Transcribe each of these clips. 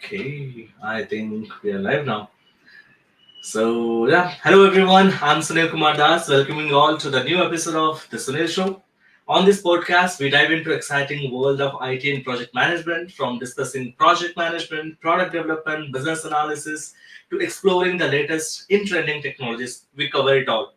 Okay, I think we are live now. Hello everyone. I'm Sunil Kumar Das, welcoming you all to the new episode of the Sunil Show. On this podcast, we dive into exciting world of IT and project management, from discussing project management, product development, business analysis, to exploring the latest in trending technologies. We cover it all.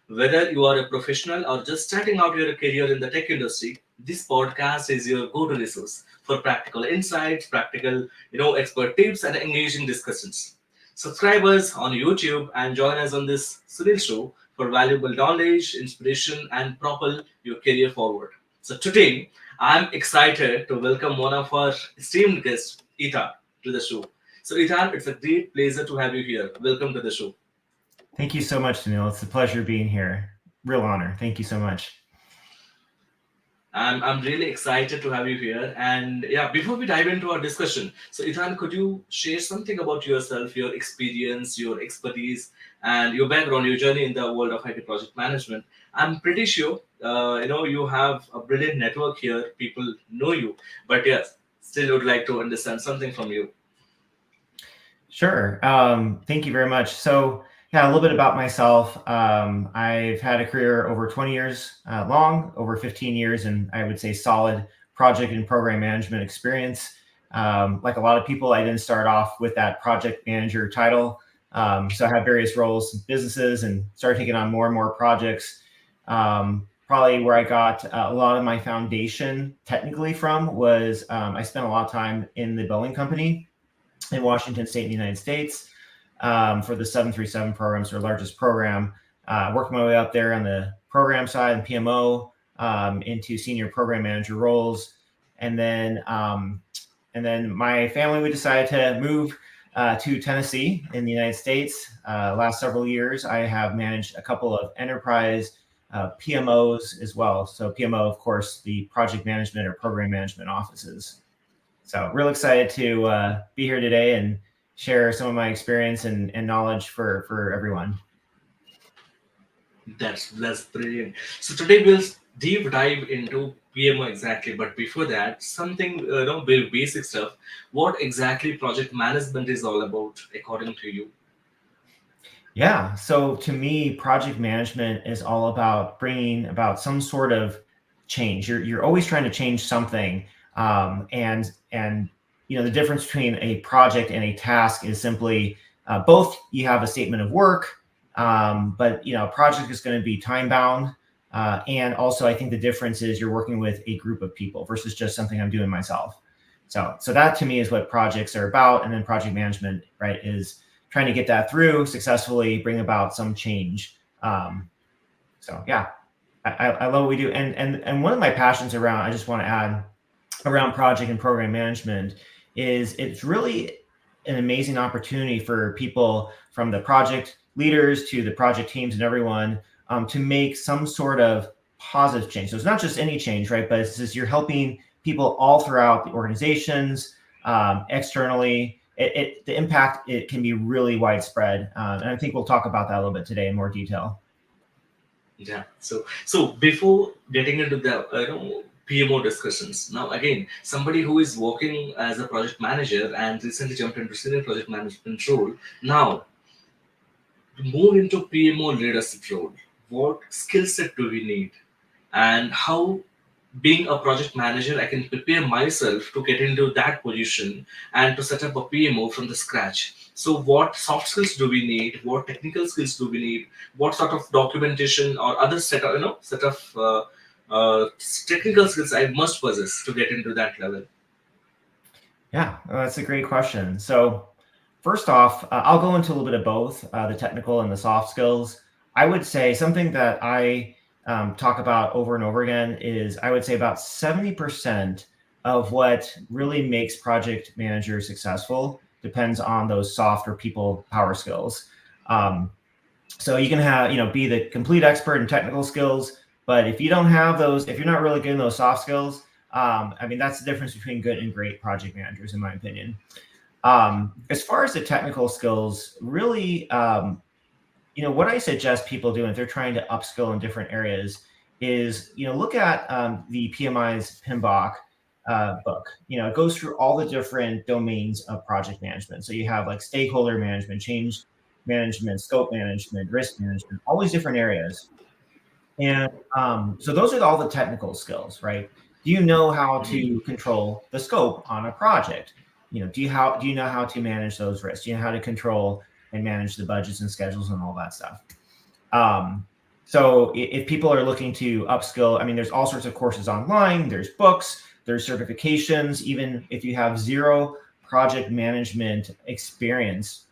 Whether you are a professional or just starting out your career in the tech industry, this podcast is your go-to resource for practical insights, practical, expert tips and engaging discussions. Subscribe us on YouTube and join us on this Sunil show for valuable knowledge, inspiration, and propel your career forward. So today, I'm excited to welcome one of our esteemed guests, Ethan, to the show. So Ethan, it's a great pleasure to have you here. Welcome to the show. Thank you so much, Sunil. It's a pleasure being here. Real honor. Thank you so much. I'm really excited to have you here. And yeah, before we dive into our discussion, so Ethan, could you share something about yourself, your experience, your expertise, and your background, your journey in the world of IT project management? I'm pretty sure, you have a brilliant network here. People know you, but yes, still would like to understand something from you. Sure. Thank you very much. So, yeah, a little bit about myself. I've had a career over 20 years long, over 15 years, and I would say solid project and program management experience. Like a lot of people, I didn't start off with that project manager title. So I had various roles in businesses and started taking on more and more projects. Probably where I got a lot of my foundation technically from was I spent a lot of time in the Boeing company in Washington State in the United States for the 737 programs, our largest program. Worked my way up there on the program side and PMO into senior program manager roles, and then my family, we decided to move to Tennessee in the United States. Last several years, I have managed a couple of enterprise PMOs as well. So PMO, of course, the project management or program management offices. So real excited to be here today and share some of my experience and knowledge for everyone. That's brilliant. So today we'll deep dive into PMO exactly, but before that, something very basic stuff. What exactly project management is all about, according to you? Yeah. So to me, project management is all about bringing about some sort of change. You're always trying to change something, and the difference between a project and a task is simply both. You have a statement of work, but a project is going to be time bound, and also I think the difference is you're working with a group of people versus just something I'm doing myself. So that to me is what projects are about, and then project management, right, is trying to get that through successfully, bring about some change. So yeah, I love what we do. And one of my passions around, I just want to add, around project and program management is it's really an amazing opportunity for people, from the project leaders to the project teams and everyone, to make some sort of positive change. So it's not just any change, right? But it's just you're helping people all throughout the organizations, externally. The impact, it can be really widespread, and I think we'll talk about that a little bit today in more detail. Yeah. So before getting into the PMO discussions, now again, somebody who is working as a project manager and recently jumped into senior project management role, now to move into PMO leadership role, what skill set do we need, and how, being a project manager, I can prepare myself to get into that position and to set up a PMO from the scratch. So, what soft skills do we need? What technical skills do we need? What sort of documentation or other set of technical skills I must possess to get into that level? Yeah, that's a great question. So first off, I'll go into a little bit of both, the technical and the soft skills. I would say something that I talk about over and over again is, I would say about 70% of what really makes project managers successful depends on those soft or people power skills. Um, so you can have, be the complete expert in technical skills, but if you don't have those, if you're not really good in those soft skills, I mean, that's the difference between good and great project managers, in my opinion. As far as the technical skills, really, what I suggest people do if they're trying to upskill in different areas is, look at the PMI's PMBOK. book. It goes through all the different domains of project management. So you have like stakeholder management, change management, scope management, risk management, all these different areas. And so those are all the technical skills, right? Do you know how to control the scope on a project? Do you know how to manage those risks? Do you know how to control and manage the budgets and schedules and all that stuff? So if people are looking to upskill, I mean, there's all sorts of courses online, there's books, there's certifications. Even if you have zero project management experience,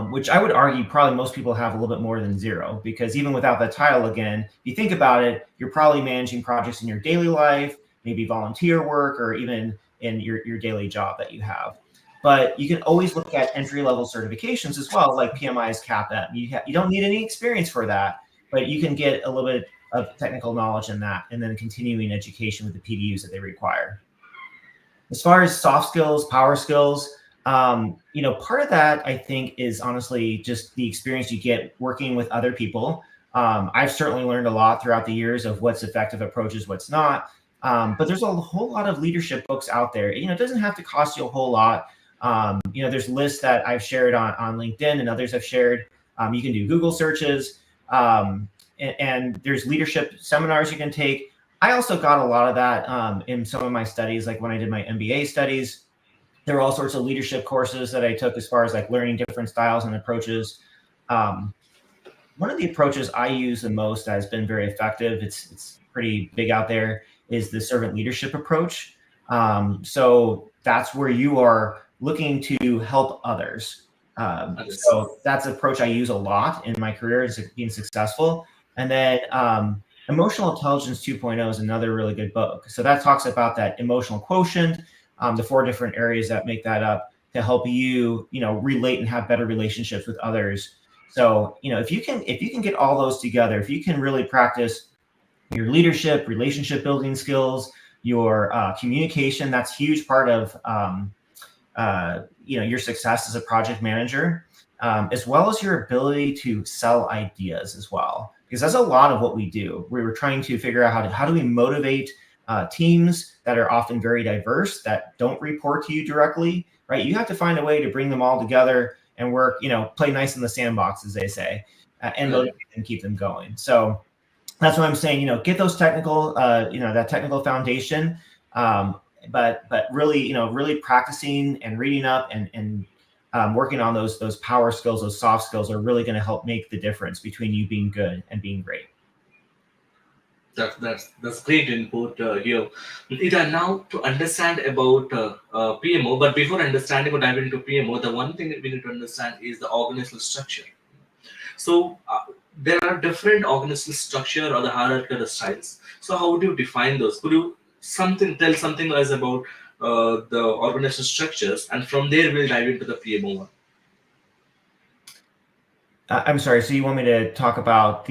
which I would argue probably most people have a little bit more than zero, because even without that title, again, if you think about it, you're probably managing projects in your daily life, maybe volunteer work, or even in your daily job that you have. But you can always look at entry-level certifications as well, like PMI's CAPM. You don't need any experience for that, but you can get a little bit of technical knowledge in that, and then continuing education with the PDUs that they require. As far as soft skills, power skills, part of that I think is honestly just the experience you get working with other people. I've certainly learned a lot throughout the years of what's effective approaches, what's not. But there's a whole lot of leadership books out there. It doesn't have to cost you a whole lot. There's lists that I've shared on LinkedIn and others have shared. You can do Google searches, and there's leadership seminars you can take. I also got a lot of that in some of my studies, like when I did my MBA studies. There were all sorts of leadership courses that I took as far as like learning different styles and approaches. One of the approaches I use the most that has been very effective, it's pretty big out there, is the servant leadership approach. So that's where you are looking to help others. So that's an approach I use a lot in my career as being successful. And then Emotional Intelligence 2.0 is another really good book. So that talks about that emotional quotient, the 4 different areas that make that up to help you, relate and have better relationships with others. So, if you can get all those together, if you can really practice your leadership, relationship building skills, your communication, that's a huge part of, your success as a project manager, as well as your ability to sell ideas as well, because that's a lot of what we do. We were trying to figure out how do we motivate teams that are often very diverse, that don't report to you directly, right? You have to find a way to bring them all together and work, play nice in the sandbox, as they say, and motivate and keep them going. So that's what I'm saying, get those technical, that technical foundation, but really, really practicing and reading up and working on those power skills, those soft skills are really going to help make the difference between you being good and being great. That's great input here. Ita, now to understand about PMO, but before understanding or diving into PMO, the one thing that we need to understand is the organizational structure. So there are different organizational structure or the hierarchical styles. So how would you define those? Could you tell something to us about the organizational structures, and from there we'll dive into the PMO one. I'm sorry. So you want me to talk about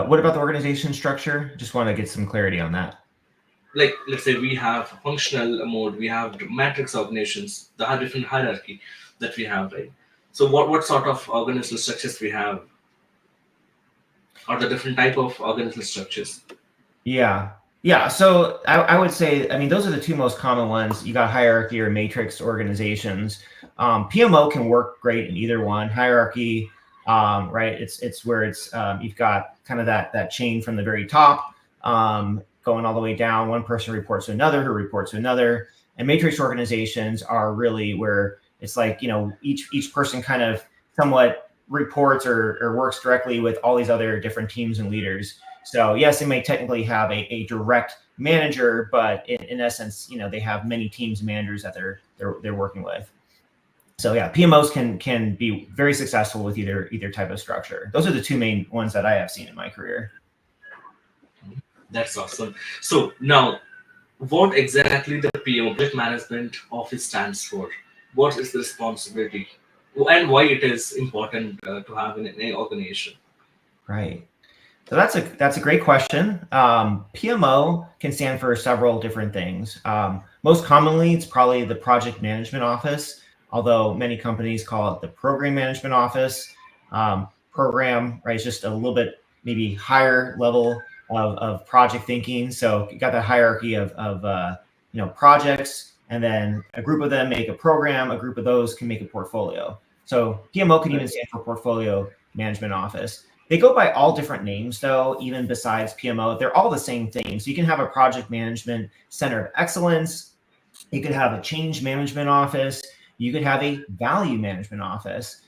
what about the organization structure? Just want to get some clarity on that. Like, let's say we have functional mode, we have matrix organizations, the different hierarchy that we have, right? So what sort of organizational structures we have, or the different type of organizational structures? Yeah. So I would say, I mean, those are the 2 most common ones. You got hierarchy or matrix organizations. PMO can work great in either one. Hierarchy, right? It's where you've got kind of that chain from the very top, going all the way down. One person reports to another, who reports to another. And matrix organizations are really where it's like, each person kind of somewhat reports or works directly with all these other different teams and leaders. So yes, they may technically have a direct manager, but in essence, they have many teams and managers that they're working with. So yeah, PMOs can be very successful with either type of structure. Those are the 2 main ones that I have seen in my career. That's awesome. So now, what exactly the PMO, Project Management Office, stands for? What is the responsibility, and why it is important to have in an organization? Right. So that's a great question. PMO can stand for several different things. Most commonly, it's probably the Project Management Office, although many companies call it the Program Management Office. Program, right, is just a little bit maybe higher level of project thinking. So you got the hierarchy of projects, and then a group of them make a program, a group of those can make a portfolio. So PMO can even stand for Portfolio Management Office. They go by all different names, though, even besides PMO. They're all the same thing. So you can have a project management center of excellence. You could have a change management office. You could have a value management office,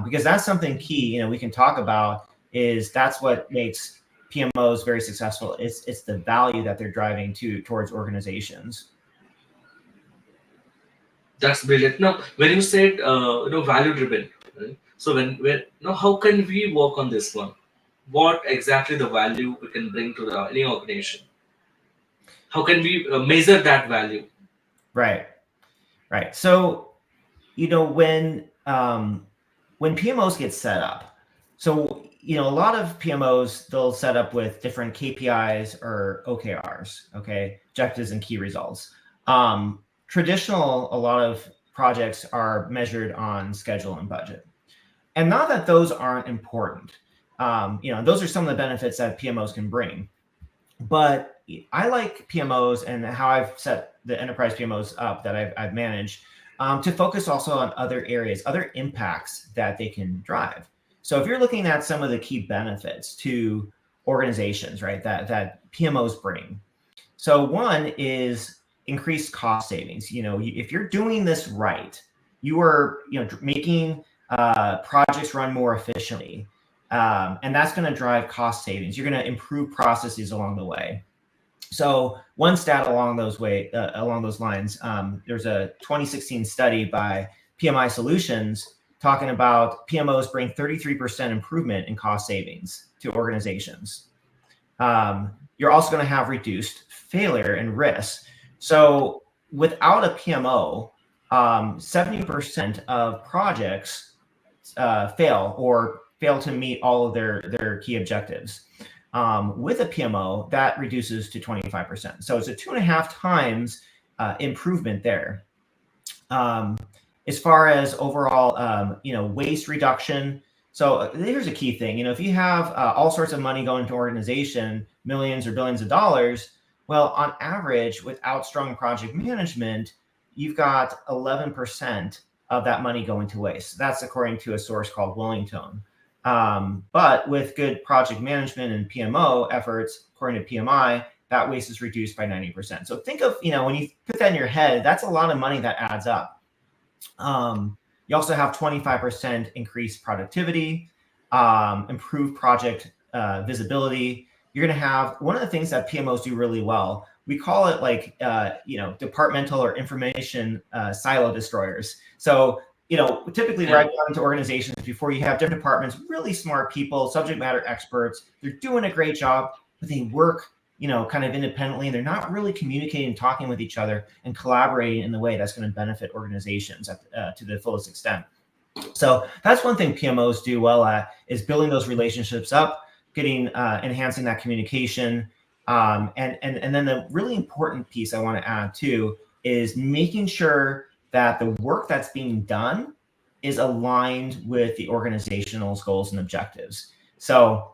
because that's something key, we can talk about, is that's what makes PMOs very successful. It's the value that they're driving towards organizations. That's brilliant. Now, when you said value driven, right? So when how can we work on this one? What exactly the value we can bring to any organization? How can we measure that value? Right. So, when PMOs get set up, so a lot of PMOs, they'll set up with different KPIs or OKRs, okay, objectives and key results. A lot of projects are measured on schedule and budget, and not that those aren't important. Those are some of the benefits that PMOs can bring. But I like PMOs and how I've set the enterprise PMOs up that I've managed, to focus also on other areas, other impacts that they can drive. So if you're looking at some of the key benefits to organizations, right, that PMOs bring. So one is increased cost savings. If you're doing this right, you are making projects run more efficiently. And that's going to drive cost savings. You're going to improve processes along the way. So one stat along those lines, there's a 2016 study by PMI Solutions talking about PMOs bring 33% improvement in cost savings to organizations. You're also going to have reduced failure and risk. So without a PMO, 70% of projects fail to meet all of their key objectives. With a PMO, that reduces to 25%. So it's a 2.5 times improvement there. As far as overall, waste reduction. So here's a key thing. If you have all sorts of money going to organization, millions or billions of dollars, well, on average, without strong project management, you've got 11% of that money going to waste. That's according to a source called Wellington. But with good project management and PMO efforts, according to PMI, that waste is reduced by 90%. So think of, when you put that in your head, that's a lot of money that adds up. You also have 25% increased productivity, improved project visibility. You're going to have one of the things that PMOs do really well. We call it like, departmental or information silo destroyers. So, typically where I go into organizations, before you have different departments, really smart people, subject matter experts, they're doing a great job, but they work, kind of independently, and they're not really communicating, talking with each other, and collaborating in the way that's going to benefit organizations to the fullest extent. So that's one thing PMOs do well at, is building those relationships up, enhancing that communication. And then the really important piece I want to add too is making sure that the work that's being done is aligned with the organizational goals and objectives. So,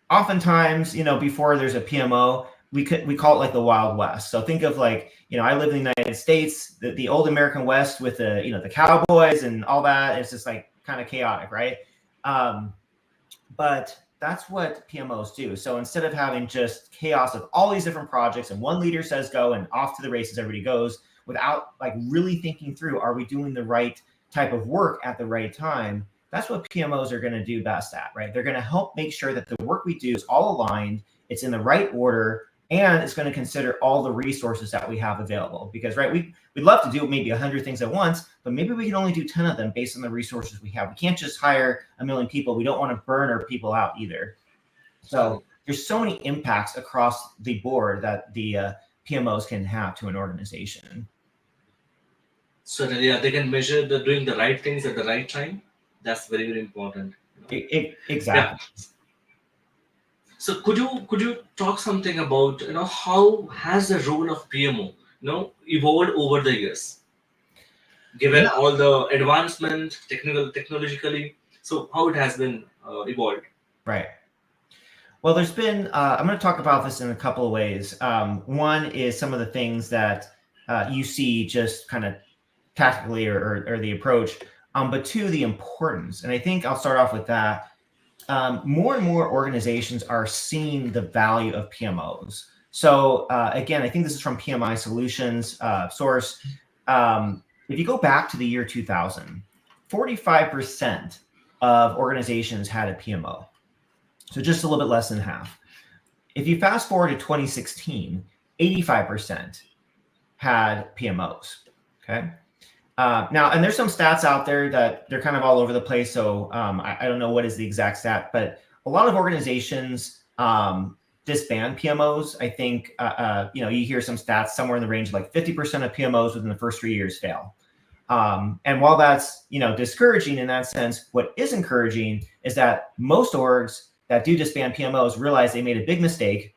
oftentimes, before there's a PMO, we call it like the Wild West. So think of like, I live in the United States, the old American West with the cowboys and all that. It's just like kind of chaotic, right? But that's what PMOs do. So instead of having just chaos of all these different projects and one leader says go and off to the races, everybody goes, without like really thinking through, are we doing the right type of work at the right time? That's what PMOs are going to do best at, right? They're going to help make sure that the work we do is all aligned, it's in the right order, and it's going to consider all the resources that we have available. Because, right, we'd love to do maybe 100 things at once, but maybe we can only do 10 of them based on the resources we have. We can't just hire 1 million people. We don't want to burn our people out either. So there's so many impacts across the board that the PMOs can have to an organization. Certainly, they can measure doing the right things at the right time. That's very, very important. Exactly. Yeah. So could you talk something about how has the role of PMO evolved over the years, given all the advancement technologically? So how it has been evolved? Right. Well, there's been, I'm going to talk about this in a couple of ways. One is some of the things that you see just kind of tactically or the approach, but two, the importance. And I think I'll start off with that. More and more organizations are seeing the value of PMOs. So again, I think this is from PMI Solutions source. If you go back to the year 2000, 45% of organizations had a PMO. So just a little bit less than half. If you fast forward to 2016, 85% had PMOs. Okay. Now, and there's some stats out there that they're kind of all over the place. So I don't know what is the exact stat, but a lot of organizations disband PMOs. I think, you hear some stats somewhere in the range of like 50% of PMOs within the first 3 years fail. And while that's, discouraging in that sense, what is encouraging is that most orgs that do disband PMOs realize they made a big mistake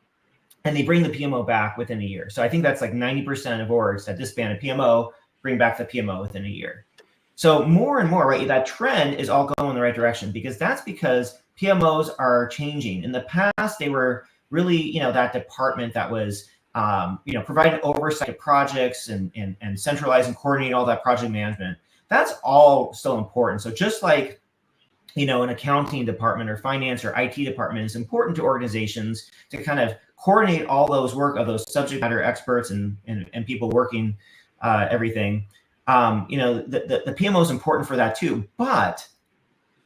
and they bring the PMO back within a year. So I think that's like 90% of orgs that disband a PMO bring back the PMO within a year. So more and more, right, that trend is all going in the right direction because PMOs are changing. In the past, they were really, that department that was, providing oversight of projects and centralize and coordinate all that project management. That's all still important. So just like, an accounting department or finance or IT department is important to organizations to kind of coordinate all those work of those subject matter experts and people working everything. The PMO is important for that too, but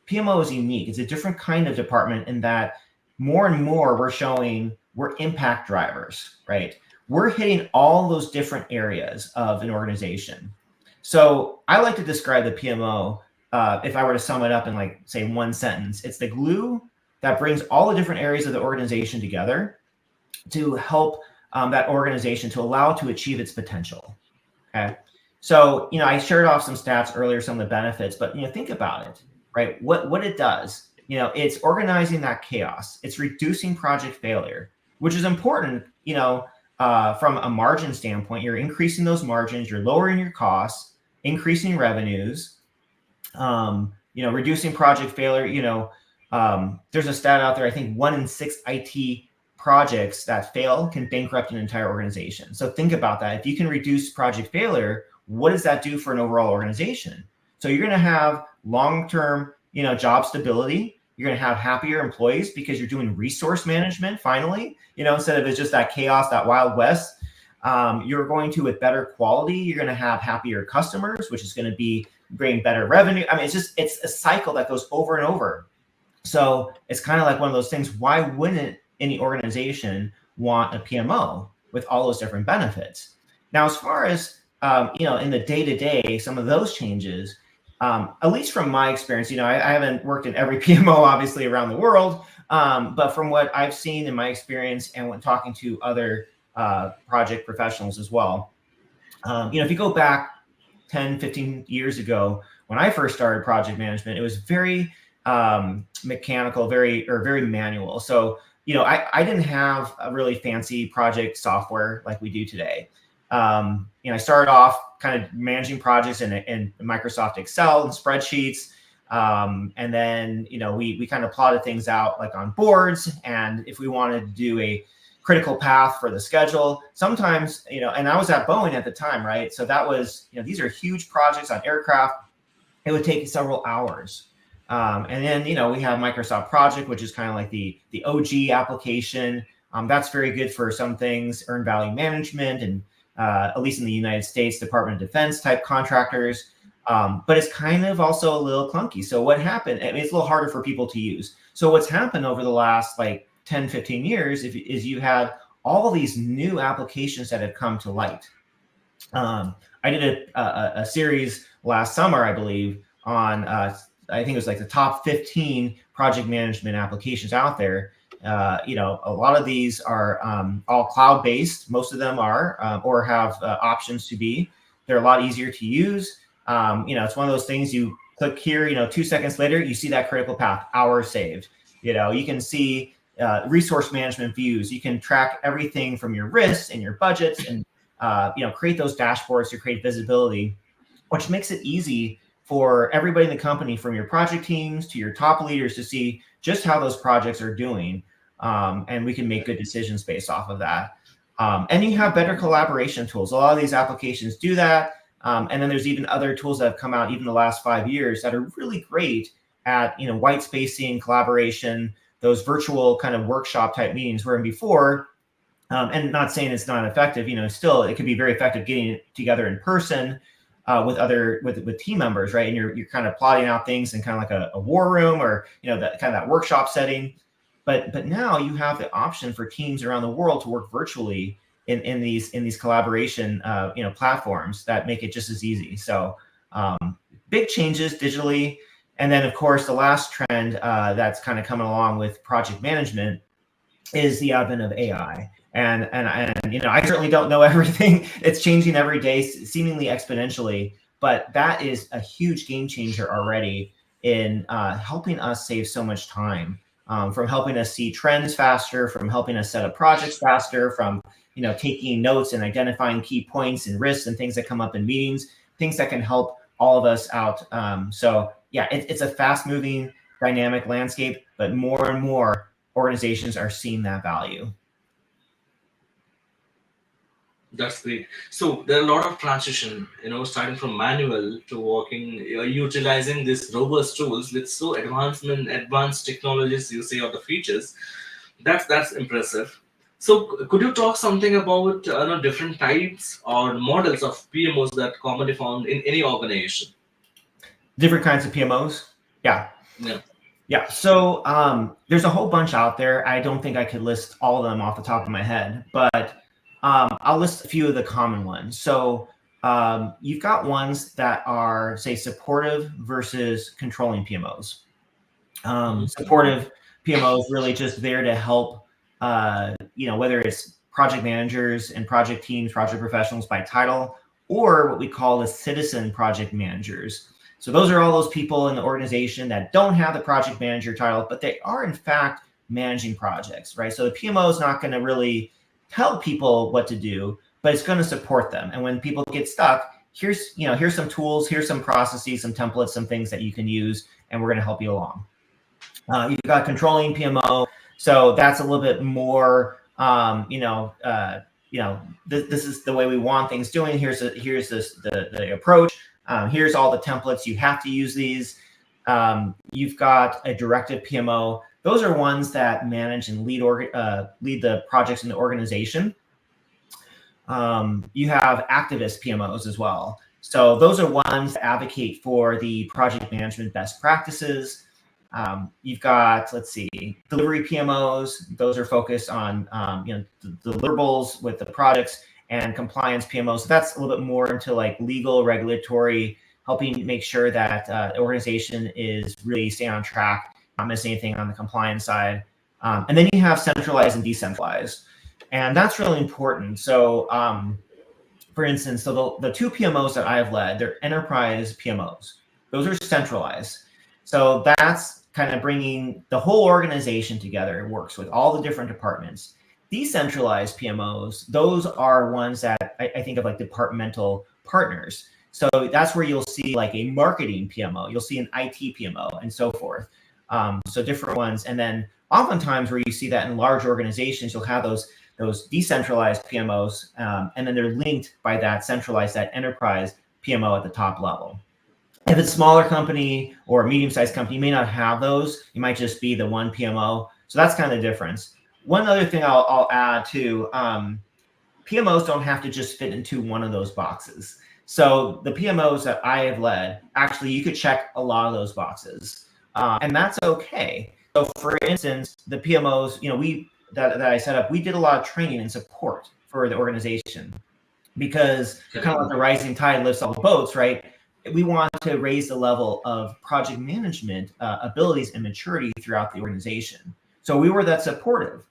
PMO is unique. It's a different kind of department in that more and more we're showing we're impact drivers, right? We're hitting all those different areas of an organization. So I like to describe the PMO, if I were to sum it up in like, say, one sentence, it's the glue that brings all the different areas of the organization together to help that organization to allow it to achieve its potential. Okay. So, I shared off some stats earlier, some of the benefits, but, think about it, right? What it does, it's organizing that chaos. It's reducing project failure, which is important, from a margin standpoint. You're increasing those margins, you're lowering your costs, increasing revenues, reducing project failure. There's a stat out there, I think 1 in 6 IT projects that fail can bankrupt an entire organization. So think about that. If you can reduce project failure, what does that do for an overall organization? So you're going to have long-term, job stability. You're going to have happier employees because you're doing resource management finally, instead of it's just that chaos, that Wild West. You're going to, with better quality, you're going to have happier customers, which is going to be bring better revenue. I mean, it's a cycle that goes over and over. So it's kind of like one of those things. Why wouldn't any organization want a PMO with all those different benefits? Now, as far as, in the day-to-day, some of those changes, at least from my experience, I haven't worked in every PMO, obviously, around the world. But from what I've seen in my experience and when talking to other project professionals as well, if you go back 10, 15 years ago, when I first started project management, it was very mechanical, very manual. So, I didn't have a really fancy project software like we do today. I started off kind of managing projects in Microsoft Excel and spreadsheets. And then, we kind of plotted things out like on boards. And if we wanted to do a critical path for the schedule, sometimes, and I was at Boeing at the time, right? So that was, these are huge projects on aircraft. It would take several hours. And then, we have Microsoft Project, which is kind of like the OG application. That's very good for some things, earned value management, and at least in the United States, Department of Defense type contractors. But it's kind of also a little clunky. So what happened, I mean, it's a little harder for people to use. So what's happened over the last like 10, 15 years is you had all these new applications that have come to light. I did a series last summer, I believe, on I think it was like the top 15 project management applications out there. A lot of these are all cloud-based. Most of them are or have options to be. They're a lot easier to use. It's one of those things you click here, 2 seconds later, you see that critical path, hours saved. You can see resource management views. You can track everything from your risks and your budgets and, create those dashboards to create visibility, which makes it easy for everybody in the company, from your project teams to your top leaders, to see just how those projects are doing. and we can make good decisions based off of that. And you have better collaboration tools. A lot of these applications do that. And then there's even other tools that have come out even the last 5 years that are really great at, white spacing, collaboration, those virtual kind of workshop type meetings, where before, and not saying it's not effective, still it can be very effective getting together in person with team members, right? And you're kind of plotting out things in kind of like a war room, or that kind of that workshop setting. But now you have the option for teams around the world to work virtually in these collaboration platforms that make it just as easy. So big changes digitally. And then of course the last trend that's kind of coming along with project management is the advent of AI. And I certainly don't know everything. It's changing every day, seemingly exponentially. But that is a huge game changer already in helping us save so much time, from helping us see trends faster, from helping us set up projects faster, from taking notes and identifying key points and risks and things that come up in meetings, things that can help all of us out. So yeah, it's a fast-moving, dynamic landscape, but more and more organizations are seeing that value. That's great. So there are a lot of transition, starting from manual to working, utilizing these robust tools with so advanced technologies you say, or the features. That's impressive. So could you talk something about different types or models of PMOs that commonly found in any organization? Different kinds of PMOs? Yeah. Yeah. Yeah. So there's a whole bunch out there. I don't think I could list all of them off the top of my head, but I'll list a few of the common ones. So you've got ones that are, say, supportive versus controlling PMOs. Supportive PMOs really just there to help, whether it's project managers and project teams, project professionals by title, or what we call the citizen project managers. So those are all those people in the organization that don't have the project manager title, but they are in fact managing projects, right? So the PMO is not going to really tell people what to do, but it's going to support them. And when people get stuck, here's some tools, here's some processes, some templates, some things that you can use, and we're going to help you along. You've got controlling PMO, so that's a little bit more, this is the way we want things doing. Here's the approach. Here's all the templates. You have to use these. You've got a directive PMO. Those are ones that manage and lead the projects in the organization. You have activist PMOs as well. So those are ones that advocate for the project management best practices. You've got, delivery PMOs. Those are focused on, the deliverables with the products, and compliance PMOs. So that's a little bit more into like legal, regulatory, helping make sure that the organization is really staying on track, not missing anything on the compliance side. And then you have centralized and decentralized. And that's really important. So for instance, so the two PMOs that I have led, they're enterprise PMOs. Those are centralized. So that's kind of bringing the whole organization together. It works with all the different departments. Decentralized PMOs, those are ones that I think of like departmental partners. So that's where you'll see like a marketing PMO, you'll see an IT PMO, and so forth. So different ones. And then oftentimes where you see that in large organizations, you'll have those decentralized PMOs, and then they're linked by that centralized, that enterprise PMO at the top level. If it's a smaller company or a medium-sized company, you may not have those. You might just be the one PMO. So that's kind of the difference. One other thing I'll add too, PMOs don't have to just fit into one of those boxes. So the PMOs that I have led, actually, you could check a lot of those boxes, and that's okay. So for instance, the PMOs, that I set up, we did a lot of training and support for the organization, because kind of like the rising tide lifts all the boats, right? We want to raise the level of project management abilities and maturity throughout the organization. So we were that supportive.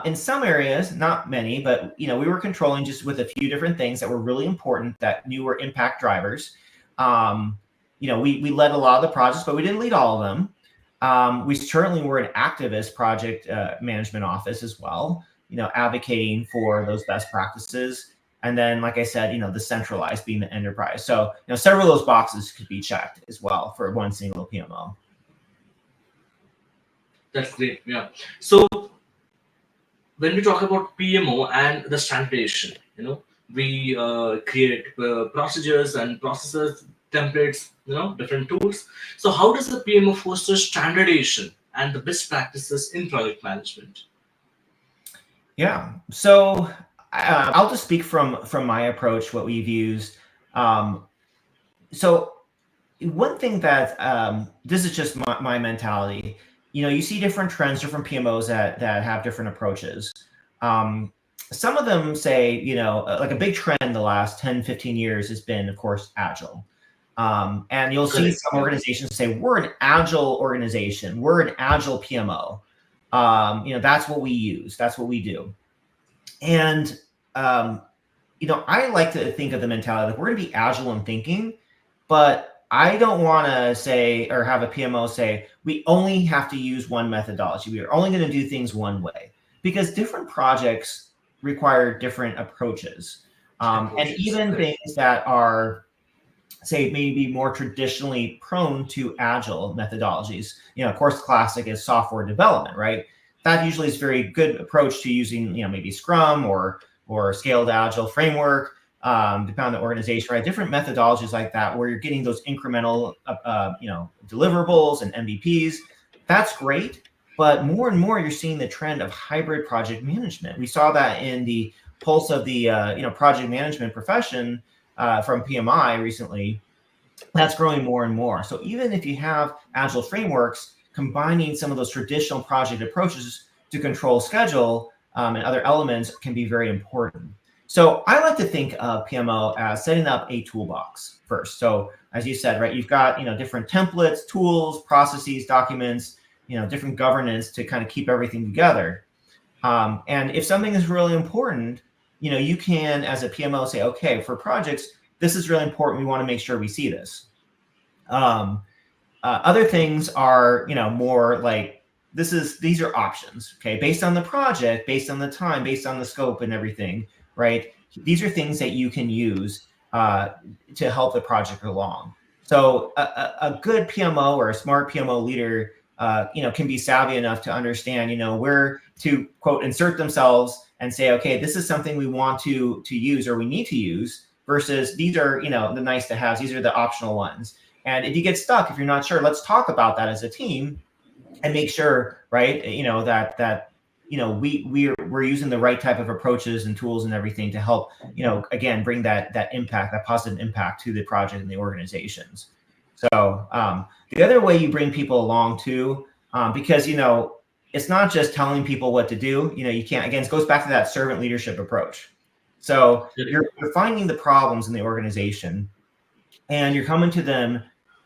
In some areas, not many, but we were controlling just with a few different things that were really important that were impact drivers. We led a lot of the projects, but we didn't lead all of them. We certainly were an activist project management office as well, advocating for those best practices. And then, like I said, the centralized being the enterprise. So, several of those boxes could be checked as well for one single PMO. That's great. Yeah. So when we talk about PMO and the standardization, we create procedures and processes, templates, different tools. So how does the PMO foster standardization and the best practices in project management? Yeah. So I'll just speak from my approach, what we've used. Um, so one thing that this is just my mentality. You see different trends, different PMOs that have different approaches. Um, some of them say, like a big trend the last 10, 15 years has been, of course, agile. And you'll see Correct. some Yeah. organizations say, we're an agile organization, we're an agile PMO. That's what we use, that's what we do. And um, I like to think of the mentality like we're going to be agile in thinking, but I don't want to say or have a PMO say we only have to use one methodology. We are only going to do things one way because different projects require different approaches. And Approaches. even Correct. things that are, say, maybe more traditionally prone to agile methodologies. Of course, classic is software development, right? That usually is a very good approach to using, maybe Scrum or scaled agile framework, depending on the organization, right? Different methodologies like that, where you're getting those incremental, deliverables and MVPs. That's great, but more and more you're seeing the trend of hybrid project management. We saw that in the pulse of the project management profession from PMI recently. That's growing more and more. So even if you have agile frameworks, combining some of those traditional project approaches to control schedule and other elements can be very important. So I like to think of PMO as setting up a toolbox first. So as you said, right, you've got different templates, tools, processes, documents, different governance to kind of keep everything together. And if something is really important, you can, as a PMO, say, okay, for projects, this is really important. We want to make sure we see this. Other things are, more like these are options, okay, based on the project, based on the time, based on the scope and everything, right? These are things that you can use to help the project along. So a good PMO or a smart PMO leader, can be savvy enough to understand, where to quote insert themselves and say, okay, this is something we want to use or we need to use versus these are, the nice to haves. These are the optional ones. And if you get stuck, if you're not sure, let's talk about that as a team and make sure, right, that we're using the right type of approaches and tools and everything to help, again, bring that impact, that positive impact to the project and the organizations. So the other way you bring people along too, because it's not just telling people what to do. You can't. Again, it goes back to that servant leadership approach. So Correct. you're finding the problems in the organization, and you're coming to them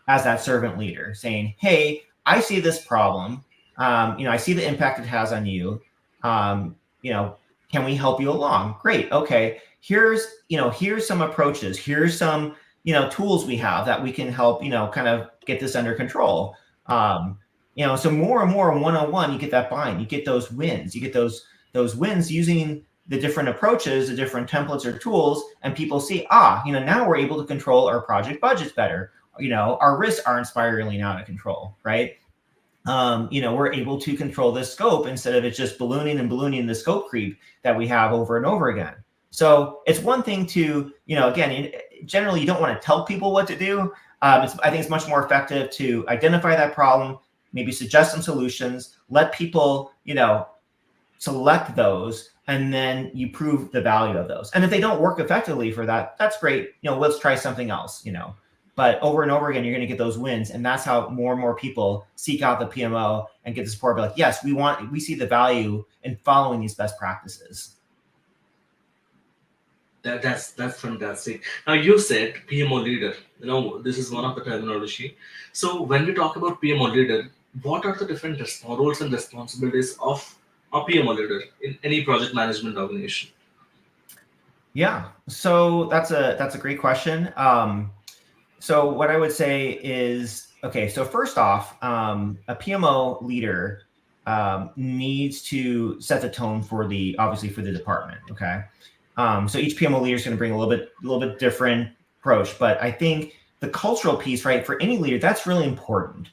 as that servant leader, saying, "Hey, I see this problem. I see the impact it has on you. Um, can we help you along? Great. Okay. Here's some approaches. Here's some tools we have that we can help kind of get this under control. So more and more one-on-one, you get that buy-in, you get those wins, you get those wins using the different approaches, the different templates or tools, and people see, now we're able to control our project budgets better. Our risks aren't spiraling out of control, right? We're able to control this scope instead of it just ballooning and ballooning the scope creep that we have over and over again. So it's one thing to, again, generally you don't want to tell people what to do. I think it's much more effective to identify that problem, maybe suggest some solutions, let people, select those, and then you prove the value of those. And if they don't work effectively for that, that's great. Let's try something else, But over and over again, you're going to get those wins. And that's how more and more people seek out the PMO and get the support. Be like, yes, we see the value in following these best practices. That's fantastic. Now you said PMO leader. This is one of the terminology. So when we talk about PMO leader, what are the different roles and responsibilities of a PMO leader in any project management organization? Yeah, so that's a great question. So what I would say is, okay, so first off, a PMO leader needs to set the tone obviously for the department. Okay. So each PMO leader is going to bring a little bit different approach, but I think the cultural piece, right, for any leader, that's really important.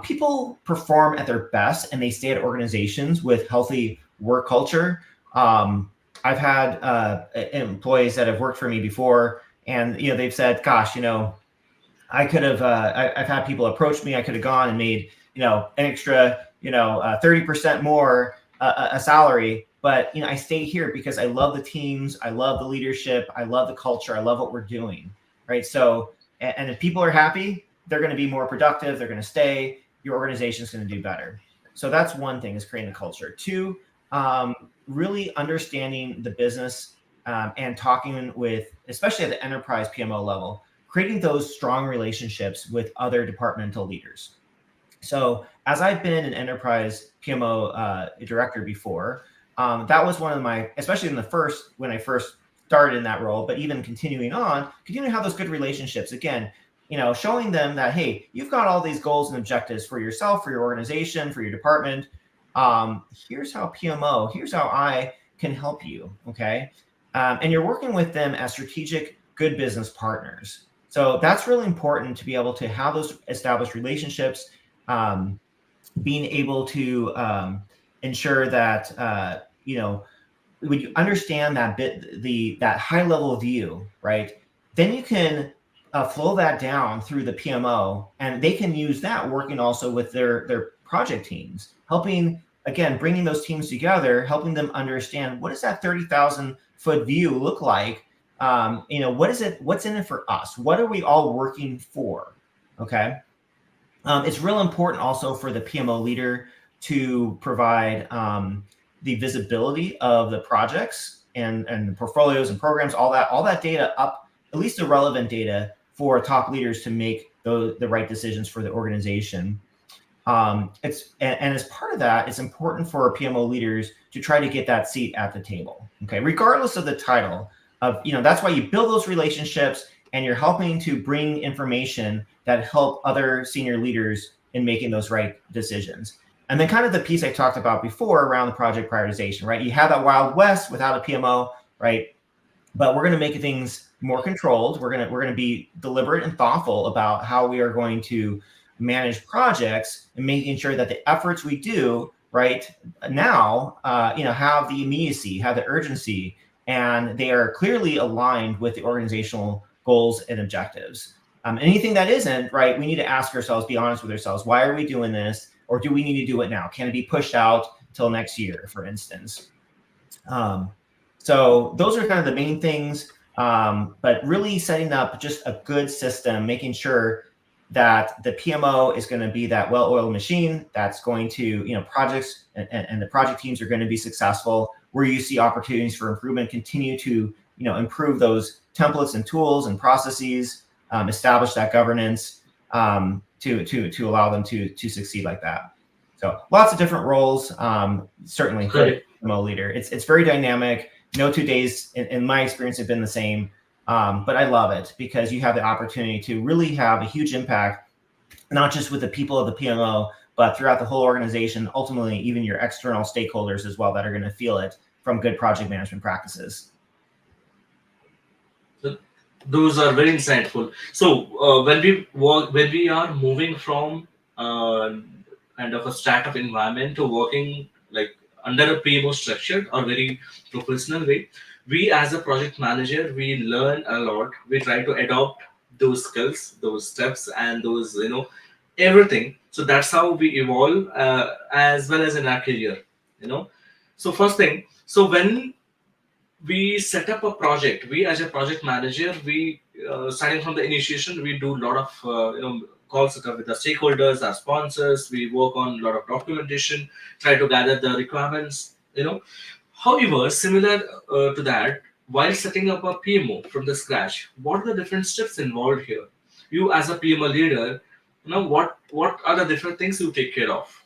People perform at their best and they stay at organizations with healthy work culture. I've had employees that have worked for me before, and they've said, "Gosh, I could have. I've had people approach me. I could have gone and made an extra 30% more a salary, but I stay here because I love the teams, I love the leadership, I love the culture, I love what we're doing, right? So, and if people are happy, they're going to be more productive. They're going to stay. Your organization is going to do better. So that's one thing, is creating a culture. Two, really understanding the business and talking with, especially at the enterprise PMO level, creating those strong relationships with other departmental leaders. So as I've been an enterprise PMO director before, that was one of my, especially when I first started in that role, but even continuing to have those good relationships. Again, showing them that, hey, you've got all these goals and objectives for yourself, for your organization, for your department. Here's how here's how I can help you. Okay. And you're working with them as strategic, good business partners. So that's really important, to be able to have those established relationships, being able to ensure that when you understand that high level view, right, then you can flow that down through the PMO, and they can use that working also with their project teams, helping, again, bringing those teams together, helping them understand, what does that 30,000 foot view look like? What's in it for us? What are we all working for? Okay. It's real important also for the PMO leader to provide the visibility of the projects and the portfolios and programs, all that data up, at least the relevant data for top leaders to make the right decisions for the organization. And as part of that, it's important for PMO leaders to try to get that seat at the table. Okay, regardless of the title. That's why you build those relationships, and you're helping to bring information that help other senior leaders in making those right decisions. And then kind of the piece I talked about before around the project prioritization, right? You have that Wild West without a PMO, right? But we're going to make things more controlled. We're going to be deliberate and thoughtful about how we are going to manage projects, and making sure that the efforts we do right now, have the immediacy, have the urgency, and they are clearly aligned with the organizational goals and objectives. Anything that isn't, right, we need to ask ourselves, be honest with ourselves, why are we doing this? Or do we need to do it now? Can it be pushed out till next year, for instance? So those are kind of the main things, but really setting up just a good system, making sure that the PMO is going to be that well-oiled machine that's going to, projects and the project teams are going to be successful. Where you see opportunities for improvement, continue to, improve those templates and tools and processes, establish that governance to allow them to succeed like that. So lots of different roles, certainly for the PMO leader. It's very dynamic. No 2 days, in my experience, have been the same. But I love it because you have the opportunity to really have a huge impact, not just with the people of the PMO, but throughout the whole organization, ultimately even your external stakeholders as well that are going to feel it from good project management practices. Those are very insightful. So when we are moving from kind of a startup environment to working like under a PMO structure or very professional way, we as a project manager, we learn a lot. We try to adopt those skills, those steps, and those everything. So that's how we evolve as well as in our career. So first thing, so when we set up a project, we as a project manager, we starting from the initiation, we do a lot of call setup with the stakeholders, our sponsors. We work on a lot of documentation, try to gather the requirements. However, similar to that, while setting up a PMO from the scratch, what are the different steps involved here? You as a PMO leader, what are the different things you take care of?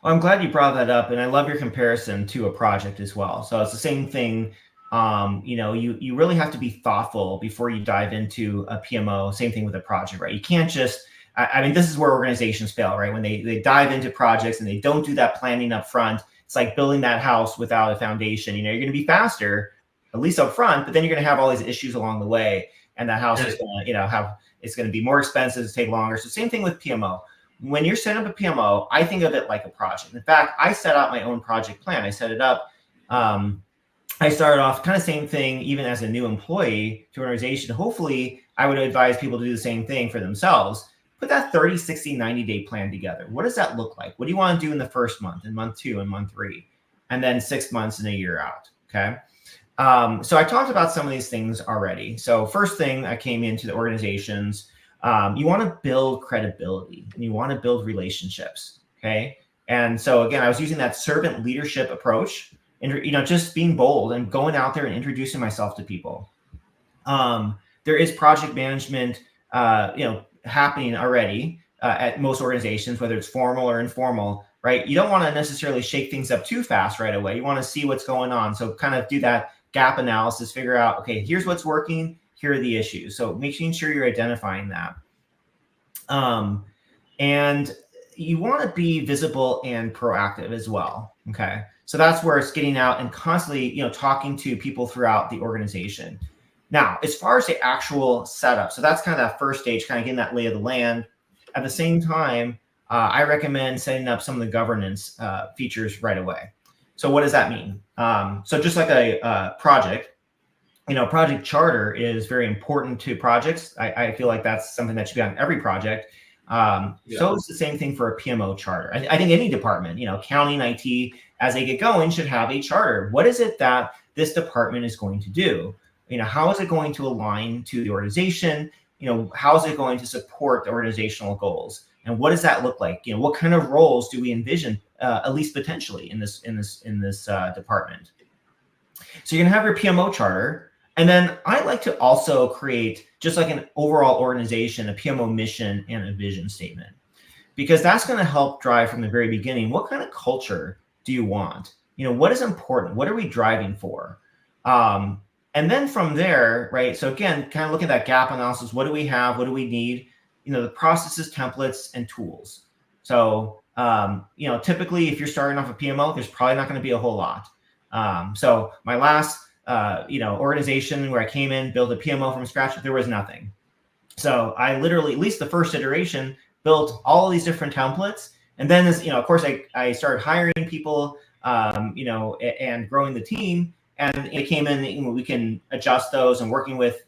Well, I'm glad you brought that up, and I love your comparison to a project as well. So it's the same thing. You really have to be thoughtful before you dive into a PMO. Same thing with a project, right? You can't just, this is where organizations fail, right? When they dive into projects and they don't do that planning up front. It's like building that house without a foundation. You're going to be faster, at least up front, but then you're going to have all these issues along the way, and that house is going to, it's going to be more expensive, to take longer. So same thing with PMO. when you're setting up a PMO, I think of it like a project. In fact, I set out my own project plan. I set it up. I started off kind of same thing, even as a new employee to an organization. Hopefully, I would advise people to do the same thing for themselves. Put that 30, 60, 90-day plan together. What does that look like? What do you want to do in the first month, in month 2, and month 3, and then 6 months and a year out? Okay. So I talked about some of these things already. So first thing, I came into the organizations. You want to build credibility and you want to build relationships. Okay. And so again, I was using that servant leadership approach, and just being bold and going out there and introducing myself to people. There is project management, happening already at most organizations, whether it's formal or informal, right? You don't want to necessarily shake things up too fast right away. You want to see what's going on. So kind of do that gap analysis, figure out, okay, here's what's working, here are the issues. So making sure you're identifying that. And you want to be visible and proactive as well. Okay. So that's where it's getting out and constantly, talking to people throughout the organization. Now, as far as the actual setup, so that's kind of that first stage, kind of getting that lay of the land. At the same time, I recommend setting up some of the governance features right away. So what does that mean? So just like a project, project charter is very important to projects. I feel like that's something that should be on every project. So it's the same thing for a PMO charter. I think any department, accounting, IT, as they get going, should have a charter. What is it that this department is going to do? How is it going to align to the organization? How is it going to support the organizational goals? And what does that look like? What kind of roles do we envision, at least potentially, in this department? So you're gonna have your PMO charter, and then I like to also create, just like an overall organization, a PMO mission and a vision statement, because that's going to help drive from the very beginning. What kind of culture do you want? What is important? What are we driving for? And then from there, right? So again, kind of look at that gap analysis. What do we have? What do we need? The processes, templates, and tools. So, typically if you're starting off a PMO, there's probably not going to be a whole lot. So my last, organization where I came in, built a PMO from scratch, there was nothing. So I literally, at least the first iteration, built all these different templates. And then, of course, I started hiring people, and growing the team. And it came in, we can adjust those, and working with,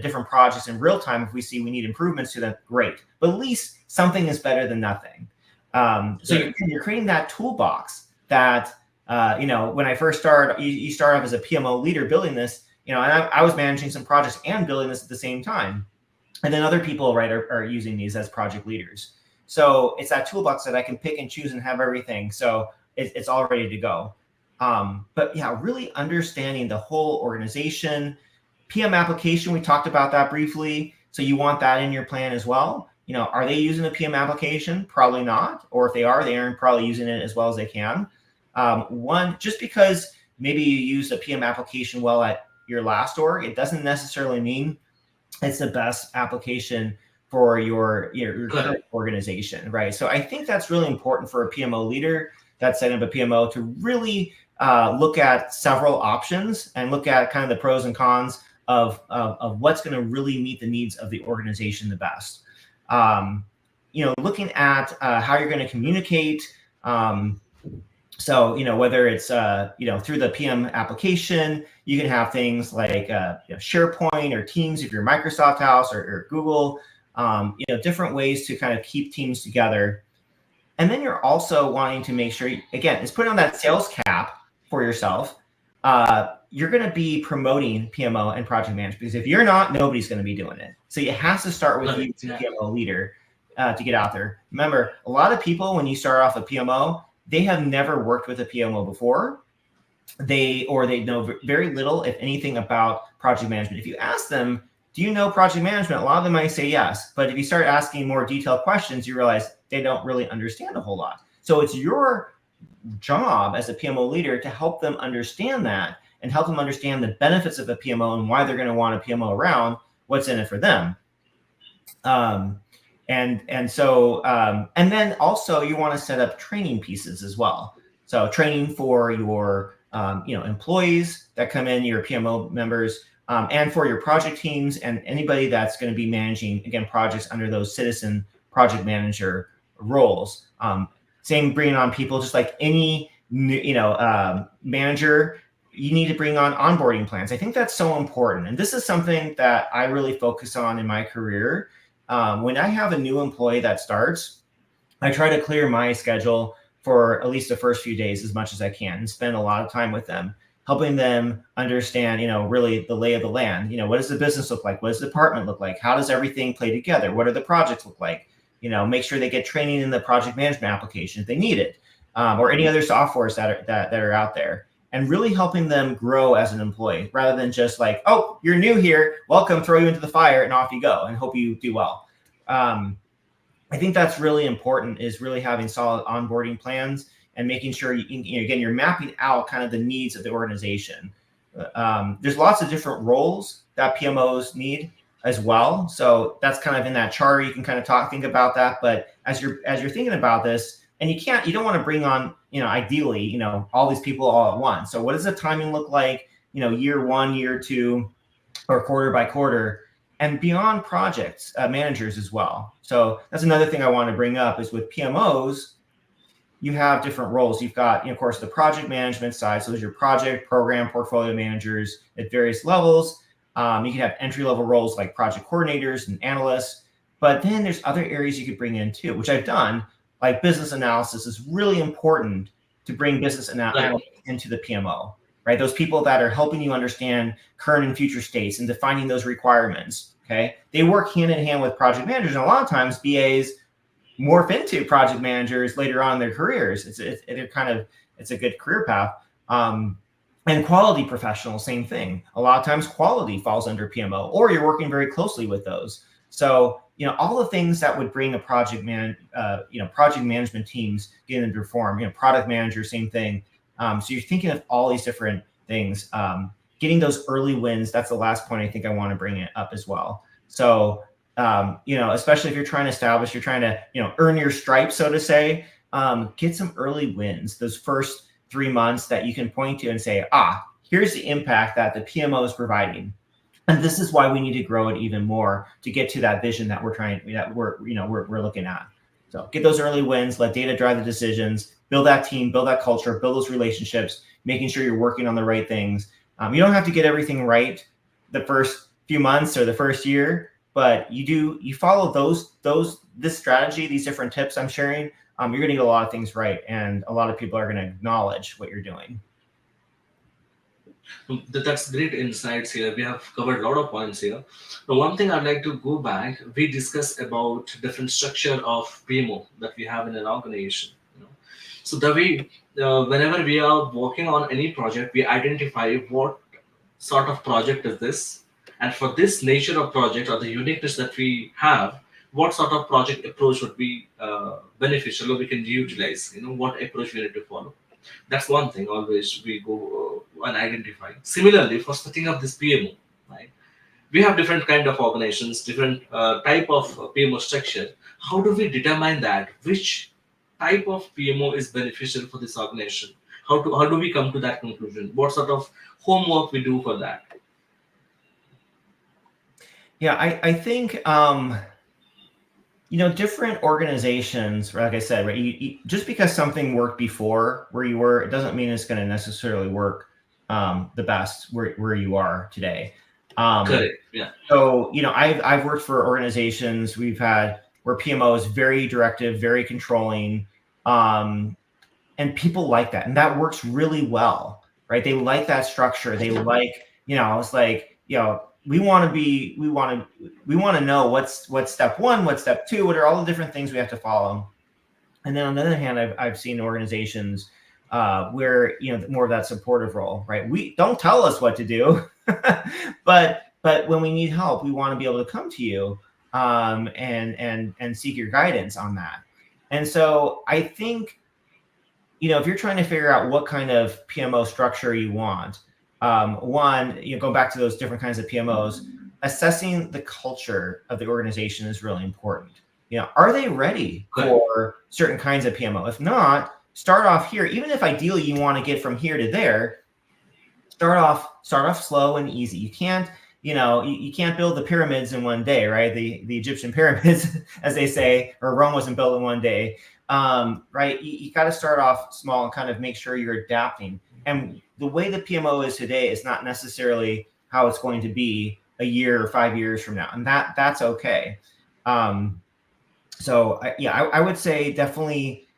different projects in real time. If we see we need improvements to them, great. But at least something is better than nothing. So you're creating that toolbox that, when I first started, you start off as a PMO leader building this, and I was managing some projects and building this at the same time. And then other people, right, are using these as project leaders. So it's that toolbox that I can pick and choose and have everything. So it's all ready to go. But yeah, really understanding the whole organization. PM application, we talked about that briefly. So you want that in your plan as well. Are they using a PM application? Probably not. Or if they aren't probably using it as well as they can. Just because maybe you use a PM application well at your last org, it doesn't necessarily mean it's the best application for your current organization, right? So I think that's really important for a PMO leader that's setting up a PMO to really look at several options and look at kind of the pros and cons of what's going to really meet the needs of the organization the best. Looking at how you're going to communicate. So, whether it's, through the PM application, you can have things like SharePoint or Teams if you're Microsoft House or Google, different ways to kind of keep teams together. And then you're also wanting to make sure, again, it's putting on that sales cap for yourself. You're going to be promoting PMO and project management, because if you're not, nobody's going to be doing it. So it has to start with you, the PMO leader, to get out there. Remember, a lot of people, when you start off a PMO, they have never worked with a PMO before. They know very little, if anything, about project management. If you ask them, do you know project management? A lot of them might say yes. But if you start asking more detailed questions, you realize they don't really understand a whole lot. So it's your job as a PMO leader to help them understand that and help them understand the benefits of a PMO and why they're going to want a PMO around, what's in it for them. And then also you want to set up training pieces as well. So training for your employees that come in, your PMO members, and for your project teams and anybody that's going to be managing, again, projects under those citizen project manager roles. Same bringing on people, just like any manager, you need to bring on onboarding plans. I think that's so important. And this is something that I really focus on in my career. When I have a new employee that starts, I try to clear my schedule for at least the first few days as much as I can and spend a lot of time with them, helping them understand, really the lay of the land. What does the business look like? What does the department look like? How does everything play together? What are the projects look like? Make sure they get training in the project management application if they need it, or any other softwares that are out there, and really helping them grow as an employee rather than just like, oh, you're new here, welcome, throw you into the fire and off you go and hope you do well. I think that's really important, is really having solid onboarding plans and making sure you're mapping out kind of the needs of the organization. There's lots of different roles that PMOs need as well. So that's kind of in that chart. You can kind of think about that. But as you're thinking about this, and you don't want to bring on, ideally, all these people all at once. So what does the timing look like, year one, year two, or quarter by quarter? And beyond projects, managers as well. So that's another thing I want to bring up, is with PMOs, you have different roles. You've got, of course, the project management side. So there's your project, program, portfolio managers at various levels. You can have entry-level roles like project coordinators and analysts. But then there's other areas you could bring in too, which I've done, like business analysis is really important to bring business analysis into the PMO. Right? Those people that are helping you understand current and future states and defining those requirements. Okay. They work hand in hand with project managers. And a lot of times BAs morph into project managers later on in their careers. It's a good career path. And quality professionals, same thing. A lot of times quality falls under PMO, or you're working very closely with those. So, all the things that would bring a project management teams get them to perform, product manager, same thing. So you're thinking of all these different things, getting those early wins. That's the last point I think I want to bring it up as well. So, especially if you're trying to earn your stripes, so to say, get some early wins, those first 3 months that you can point to and say, here's the impact that the PMO is providing. And this is why we need to grow it even more to get to that vision that we're looking at. So get those early wins, let data drive the decisions, build that team, build that culture, build those relationships, making sure you're working on the right things. You don't have to get everything right the first few months or the first year, but you follow this strategy, these different tips I'm sharing, you're going to get a lot of things right. And a lot of people are going to acknowledge what you're doing. That's great insights here. We have covered a lot of points here. But one thing I'd like to go back, we discussed about different structure of PMO that we have in an organization. So the way, whenever we are working on any project, we identify what sort of project is this, and for this nature of project or the uniqueness that we have, what sort of project approach would be beneficial, or we can utilize. What approach we need to follow. That's one thing always we go and identify. Similarly, for setting up this PMO, right? We have different kind of organizations, different type of PMO structure. How do we determine that which type of PMO is beneficial for this organization? How do we come to that conclusion? What sort of homework we do for that? Yeah, I think different organizations, like I said, right? Just because something worked before where you were, it doesn't mean it's going to necessarily work the best where you are today. Correct. Yeah. So I've worked for organizations we've had where PMO is very directive, very controlling, and people like that, and that works really well, right? They like that structure. They like, it's like, we want to know what's step one, what's step two, what are all the different things we have to follow. And then on the other hand, I've seen organizations where more of that supportive role, right? We don't tell us what to do, but when we need help, we want to be able to come to you and seek your guidance on that. And so I think if you're trying to figure out what kind of PMO structure you want, going back to those different kinds of PMOs, assessing the culture of the organization is really important. Are they ready for certain kinds of PMO? If not, start off here. Even if ideally you want to get from here to there, start off slow and easy. You can't you can't build the pyramids in one day, right? The Egyptian pyramids, as they say, or Rome wasn't built in one day, right? You got to start off small and kind of make sure you're adapting. And the way the PMO is today is not necessarily how it's going to be a year or 5 years from now, and that's okay. I would say definitely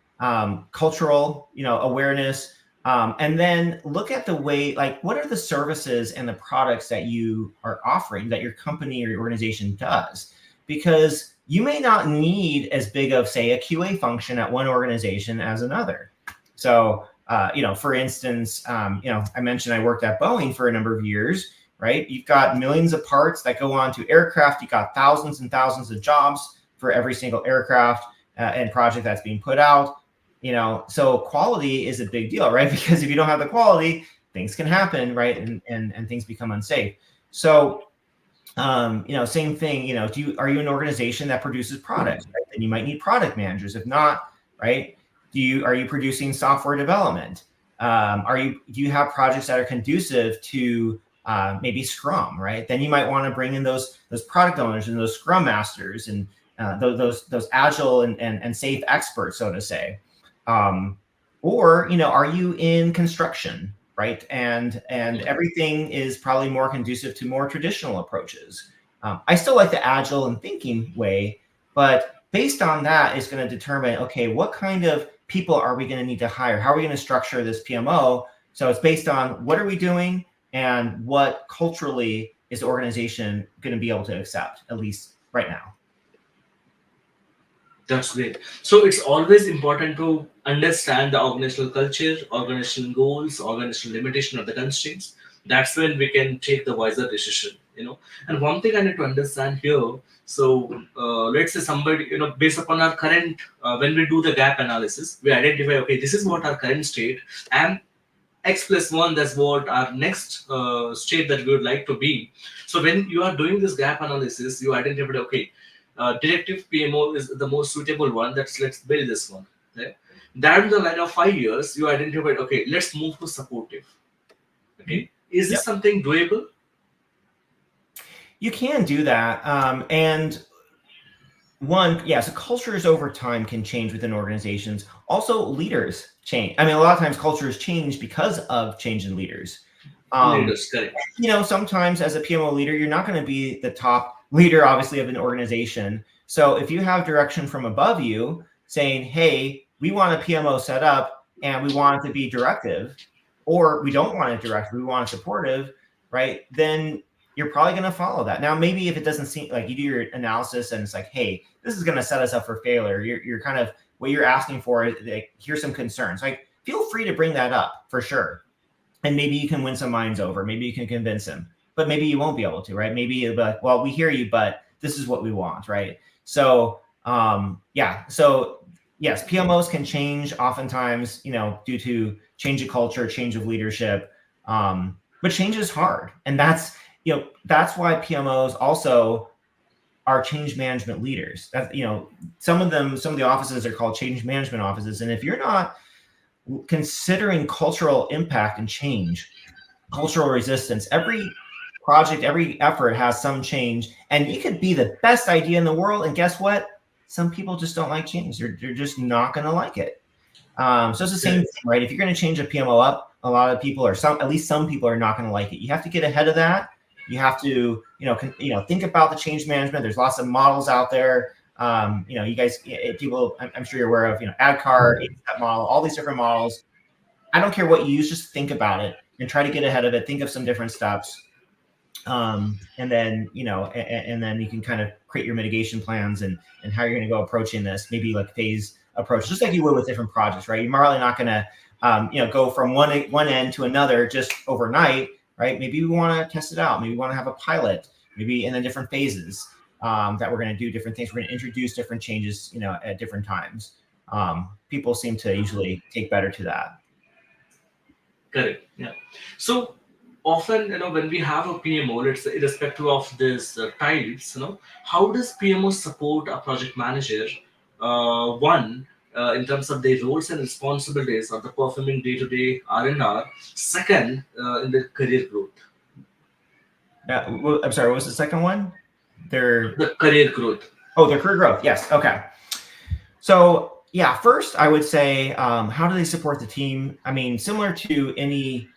cultural, awareness, and then look at the way, like, what are the services and the products that you are offering that your company or your organization does? Because you may not need as big of, say, a QA function at one organization as another. So, for instance, I mentioned I worked at Boeing for a number of years, right? You've got millions of parts that go onto aircraft. You've got thousands and thousands of jobs for every single aircraft and project that's being put out. So quality is a big deal, right? Because if you don't have the quality, things can happen, right? And things become unsafe. So, same thing, are you an organization that produces products, right? Then you might need product managers. If not, right, are you producing software development? Do you have projects that are conducive to maybe Scrum, right? Then you might want to bring in those product owners and those Scrum masters and those agile and safe experts, so to say. Or are you in construction, right? And everything is probably more conducive to more traditional approaches. I still like the agile and thinking way, but based on that is going to determine, okay, what kind of people are we going to need to hire? How are we going to structure this PMO? So it's based on what are we doing and what culturally is the organization going to be able to accept, at least right now. That's great. So it's always important to understand the organizational culture, organizational goals, organizational limitation of the constraints. That's when we can take the wiser decision. And one thing I need to understand here. So let's say somebody, based upon our current, when we do the gap analysis, we identify, okay, this is what our current state, and X plus one, that's what our next state that we would like to be. So when you are doing this gap analysis, you identify, okay, directive PMO is the most suitable one. Let's build this one. Okay? Down the line of 5 years, you identified, okay, let's move to supportive. Okay, is this something doable? You can do that, and so cultures over time can change within organizations. Also, leaders change. I mean, a lot of times cultures change because of change in leaders. Leaders, correct. Sometimes as a PMO leader, you're not going to be the top leader, obviously, of an organization. So if you have direction from above you saying, hey, we want a PMO set up and we want it to be directive, or we don't want it directive, we want it supportive, right? Then you're probably going to follow that. Now, maybe if it doesn't seem like you do your analysis and it's like, hey, this is going to set us up for failure. You're kind of, what you're asking for, like, here's some concerns. Like, feel free to bring that up for sure. And maybe you can win some minds over. Maybe you can convince them, but maybe you won't be able to, right? Maybe you'll be like, well, we hear you, but this is what we want, right? So, So yes, PMOs can change oftentimes, due to change of culture, change of leadership. But change is hard. And that's why PMOs also are change management leaders. That, some of the offices are called change management offices. And if you're not considering cultural impact and change, cultural resistance, every project, every effort has some change, and it could be the best idea in the world. And guess what? Some people just don't like change. They're just not going to like it. So it's the same thing, right? If you're going to change a PMO up, a lot of people at least some people are not going to like it. You have to get ahead of that. You have to, think about the change management. There's lots of models out there. You guys, people, I'm sure you're aware of, ADCAR, 8-step model, all these different models. I don't care what you use, just think about it and try to get ahead of it. Think of some different steps. And then, and then you can kind of create your mitigation plans and how you're going to go approaching this, maybe like phase approach, just like you would with different projects, right? You're probably not going to, go from one end to another just overnight, right? Maybe we want to test it out. Maybe we want to have a pilot, maybe in the different phases that we're going to do different things. We're going to introduce different changes, at different times. People seem to usually take better to that. Correct. Yeah. So often, when we have a PMO, let's say, irrespective of this types, how does PMO support a project manager? One, in terms of their roles and responsibilities of the performing day-to-day R&R. Second, in the career growth. I'm sorry, what was the second one? Their The career growth. their career growth. Yes. Okay. So yeah, first I would say, how do they support the team? I mean, similar to any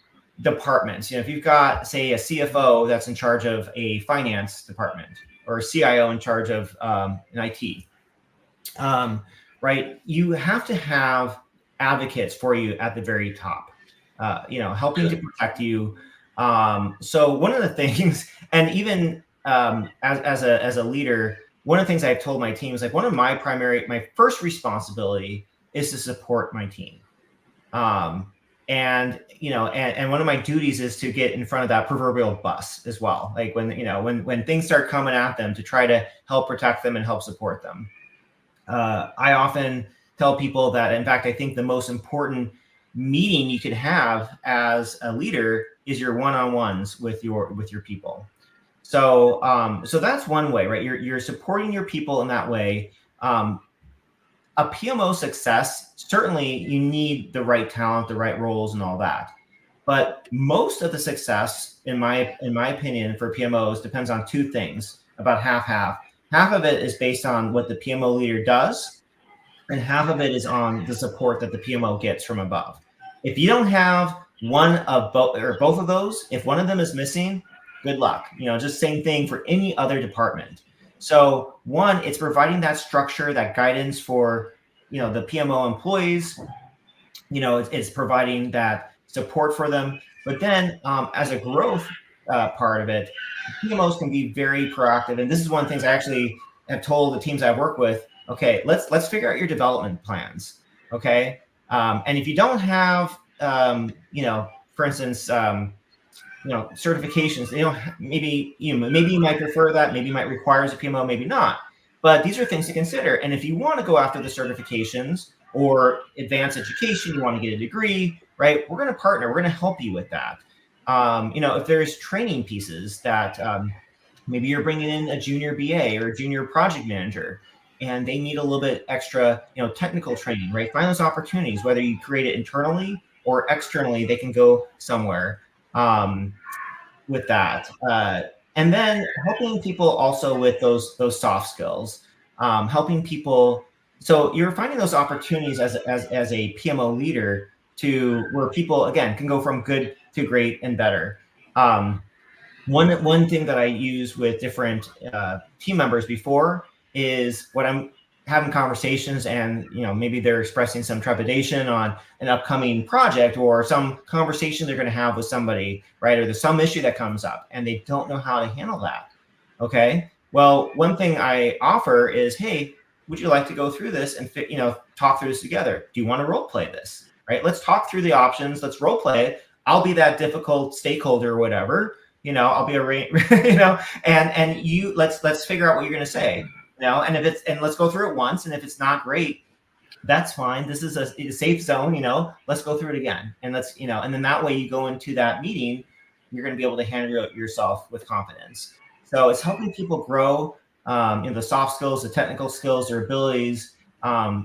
departments. If you've got, say, a CFO that's in charge of a finance department, or a CIO in charge of an IT, right? You have to have advocates for you at the very top, helping to protect you. So one of the things, and even as a leader, one of the things I've told my team is, like, one of my first responsibility is to support my team. And one of my duties is to get in front of that proverbial bus as well. Like, when things start coming at them, to try to help protect them and help support them. I often tell people that, in fact, I think the most important meeting you could have as a leader is your one-on-ones with your people. So that's one way, right? You're supporting your people in that way. A PMO success, certainly you need the right talent, the right roles, and all that. But most of the success, in my opinion, for PMOs depends on two things, about half. Half of it is based on what the PMO leader does, and half of it is on the support that the PMO gets from above. If you don't have one of both, or both of those, if one of them is missing, good luck. Just same thing for any other department. So one, it's providing that structure, that guidance for the PMO employees. It's providing that support for them. But then, as a growth part of it, PMOs can be very proactive. And this is one of the things I actually have told the teams I work with. Okay, let's figure out your development plans. Okay, and if you don't have, for instance, certifications, maybe you might prefer that, maybe you might require as a PMO, maybe not. But these are things to consider. And if you want to go after the certifications or advanced education, you want to get a degree, right? We're going to partner. We're going to help you with that. If there's training pieces that maybe you're bringing in a junior BA or a junior project manager, and they need a little bit extra, technical training, right? Find those opportunities, whether you create it internally or externally, they can go somewhere with that. And then helping people also with those soft skills, helping people. So you're finding those opportunities as a PMO leader, to where people, again, can go from good to great and better. One thing that I use with different team members before is, when I'm having conversations and maybe they're expressing some trepidation on an upcoming project, or some conversation they're going to have with somebody, right? Or there's some issue that comes up and they don't know how to handle that. Okay, well, one thing I offer is, hey, would you like to go through this and talk through this together? Do you want to role play this? Right? Let's talk through the options. Let's role play it. I'll be that difficult stakeholder or whatever. I'll be and you, let's figure out what you're going to say. And let's go through it once. And if it's not great, that's fine. This is a safe zone. Let's go through it again. And and then that way you go into that meeting, you're going to be able to handle yourself with confidence. So it's helping people grow, the soft skills, the technical skills, their abilities.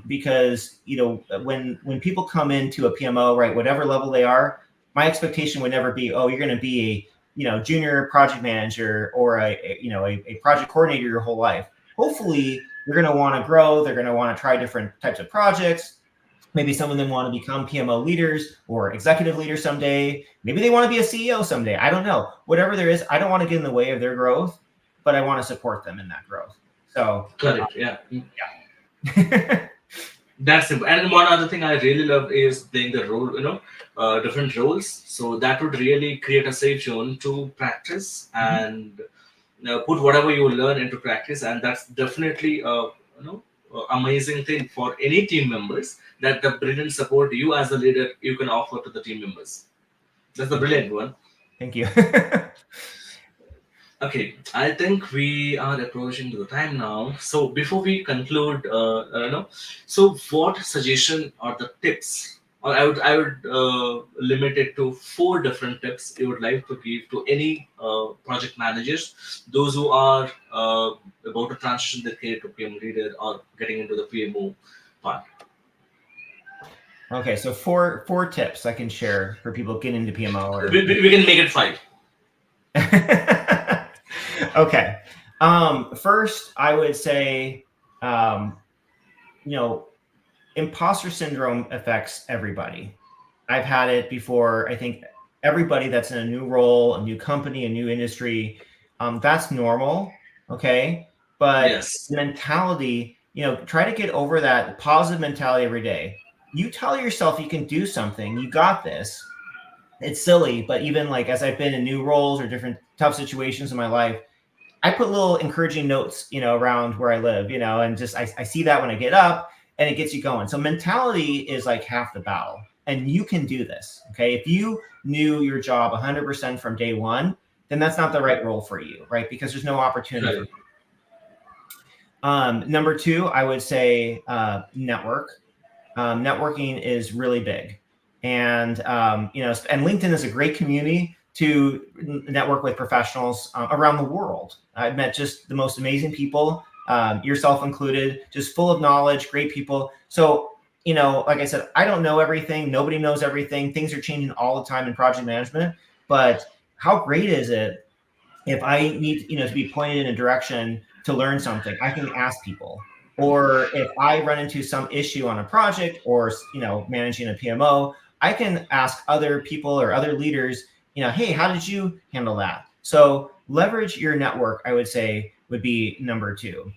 Because when people come into a PMO, right, whatever level they are, my expectation would never be, oh, you're going to be a junior project manager or a project coordinator your whole life. Hopefully, you're going to want to grow. They're going to want to try different types of projects. Maybe some of them want to become PMO leaders or executive leaders someday. Maybe they want to be a CEO someday. I don't know. Whatever there is, I don't want to get in the way of their growth, but I want to support them in that growth. So, Correct. Yeah. yeah. That's simple. And one other thing I really love is playing the role, different roles. So that would really create a safe zone to practice and put whatever you learn into practice. And that's definitely amazing thing for any team members, that the brilliant support you as a leader you can offer to the team members. That's the brilliant one. Thank you. Okay, I think we are approaching to the time now. So before we conclude, so what suggestion or the tips, or I would limit it to 4 different tips you would like to give to any project managers, those who are about to transition their career to PM leader or getting into the PMO part. Okay, so four tips I can share for people getting into PMO. We can make it 5. Okay. First, I would say, um, you know, imposter syndrome affects everybody. I've had it before. I think everybody that's in a new role, a new company, a new industry, that's normal. Okay. But Yes. mentality, try to get over that positive mentality every day. You tell yourself you can do something, you got this. It's silly, but even like as I've been in new roles or different tough situations in my life, I put little encouraging notes, around where I live, and just I see that when I get up and it gets you going. So mentality is like half the battle. And you can do this. Okay. If you knew your job 100% from day one, then that's not the right role for you, right? Because there's no opportunity for Right. number two, I would say network. Networking is really big, and and LinkedIn is a great community to network with professionals around the world. I've met just the most amazing people, yourself included, just full of knowledge, great people. So like I said, I don't know everything. Nobody knows everything. Things are changing all the time in project management. But how great is it if I need, to be pointed in a direction to learn something, I can ask people. Or if I run into some issue on a project or, managing a PMO, I can ask other people or other leaders, hey, how did you handle that? So leverage your network, I would say, would be number two.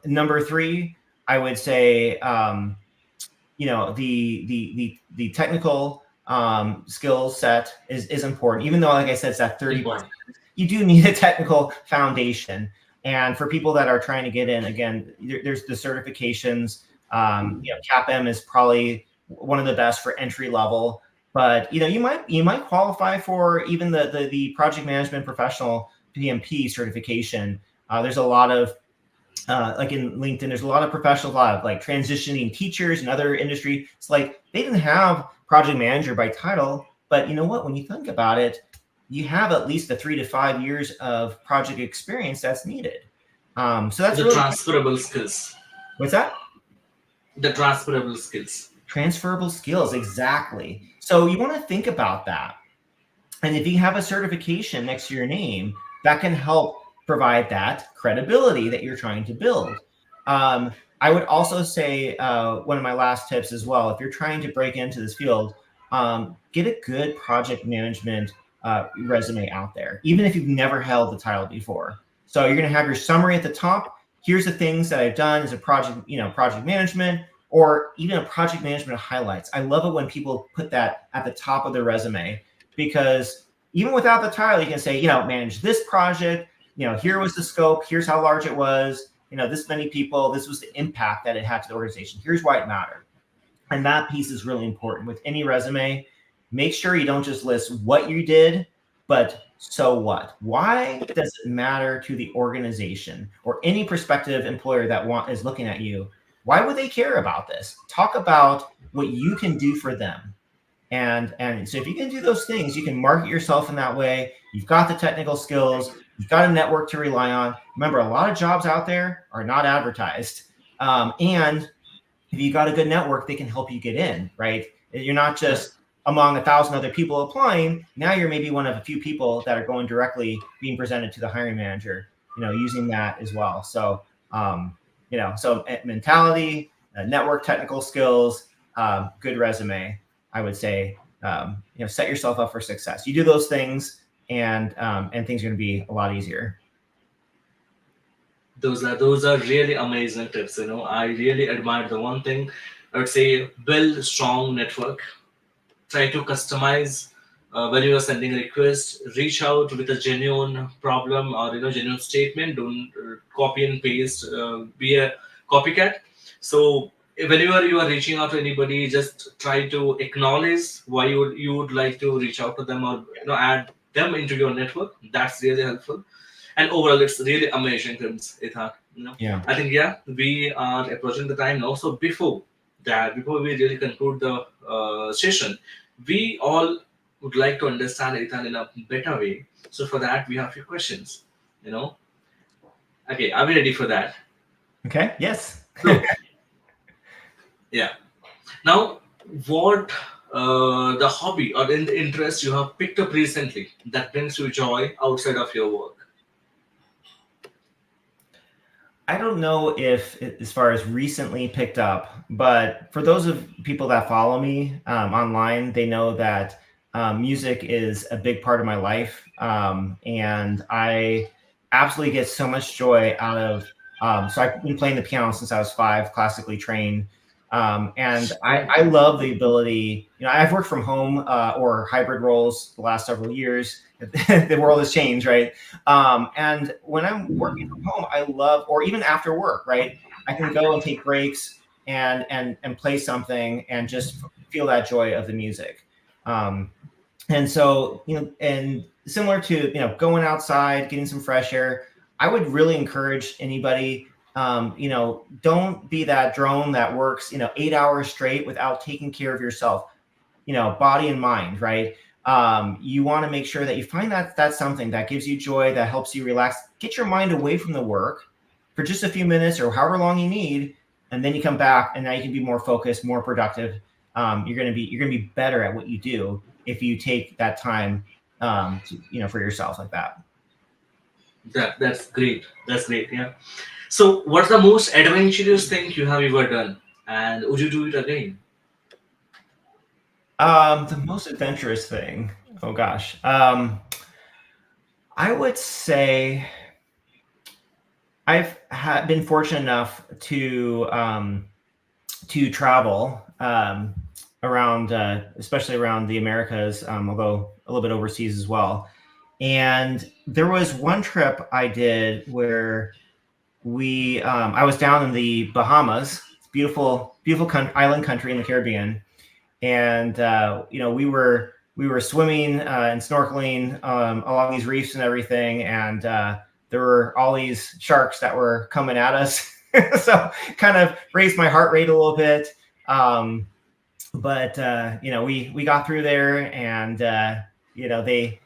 Number three, I would say, the technical skill set is important, even though, like I said, it's that 30%. Important. You do need a technical foundation. And for people that are trying to get in, again, there's the certifications. CAPM is probably one of the best for entry level. But you might qualify for even the project management professional PMP certification. There's a lot of like in LinkedIn, there's a lot of professionals, a lot of like transitioning teachers and other industry. It's like they didn't have project manager by title, but you know what? When you think about it, you have at least a 3 to 5 years of project experience that's needed. So that's The really transferable skills. what's that? The transferable skills. Transferable skills, exactly. So you want to think about that. And if you have a certification next to your name, that can help provide that credibility that you're trying to build. I would also say one of my last tips as well, if you're trying to break into this field, get a good project management resume out there, even if you've never held the title before. So you're going to have your summary at the top. Here's the things that I've done as a project management, or even a project management highlights. I love it when people put that at the top of their resume, because even without the title, you can say, manage this project, here was the scope, here's how large it was, this many people, this was the impact that it had to the organization, here's why it mattered. And that piece is really important with any resume. Make sure you don't just list what you did, but so what? Why does it matter to the organization or any prospective employer that is looking at you? Why would they care about this? Talk about what you can do for them. And so if you can do those things, you can market yourself in that way. You've got the technical skills. You've got a network to rely on. Remember, a lot of jobs out there are not advertised. And if you got a good network, they can help you get in, right? You're not just among 1,000 other people applying. Now you're maybe one of a few people that are going directly being presented to the hiring manager, using that as well. So, so mentality, network, technical skills, good resume, I would say, set yourself up for success. You do those things, and things are going to be a lot easier. Those are really amazing tips. I really admire the one thing. I would say build a strong network. Try to customize when you are sending a request. Reach out with a genuine problem or genuine statement. Don't copy and paste. Be a copycat. So whenever you are reaching out to anybody, just try to acknowledge why you would like to reach out to them, or add them into your network. That's really helpful. And overall, it's really amazing films, Ethan. Yeah. I think, yeah, we are approaching the time now. So before we really conclude the session, we all would like to understand Ethan in a better way. So for that, we have a few questions. Okay, are we ready for that? Okay. Yes. So yeah. Now, what the hobby or in the interest you have picked up recently that brings you joy outside of your work? I don't know if as far as recently picked up, but for those of people that follow me online, they know that music is a big part of my life, and I absolutely get so much joy out of. So I've been playing the piano since I was 5, classically trained, and Oh, I love the ability. I've worked from home or hybrid roles the last several years. The world has changed, right? And when I'm working from home, I love, or even after work, right? I can go and take breaks and play something and just feel that joy of the music. Um, and so, and similar to, going outside, getting some fresh air, I would really encourage anybody, don't be that drone that works, 8 hours straight without taking care of yourself, body and mind, right? You want to make sure that you find that that's something that gives you joy, that helps you relax, get your mind away from the work for just a few minutes or however long you need, and then you come back and now you can be more focused, more productive. You're gonna be better at what you do if you take that time, for yourself like that. that's great. That's great. Yeah. So, what's the most adventurous thing you have ever done, and would you do it again? The most adventurous thing. Oh gosh. I would say been fortunate enough to travel around, especially around the Americas, although a little bit overseas as well. And there was one trip I did where I was down in the Bahamas. It's beautiful, beautiful island country in the Caribbean, and we were swimming and snorkeling along these reefs and everything, and there were all these sharks that were coming at us. So kind of raised my heart rate a little bit. Um, but we got through there, and they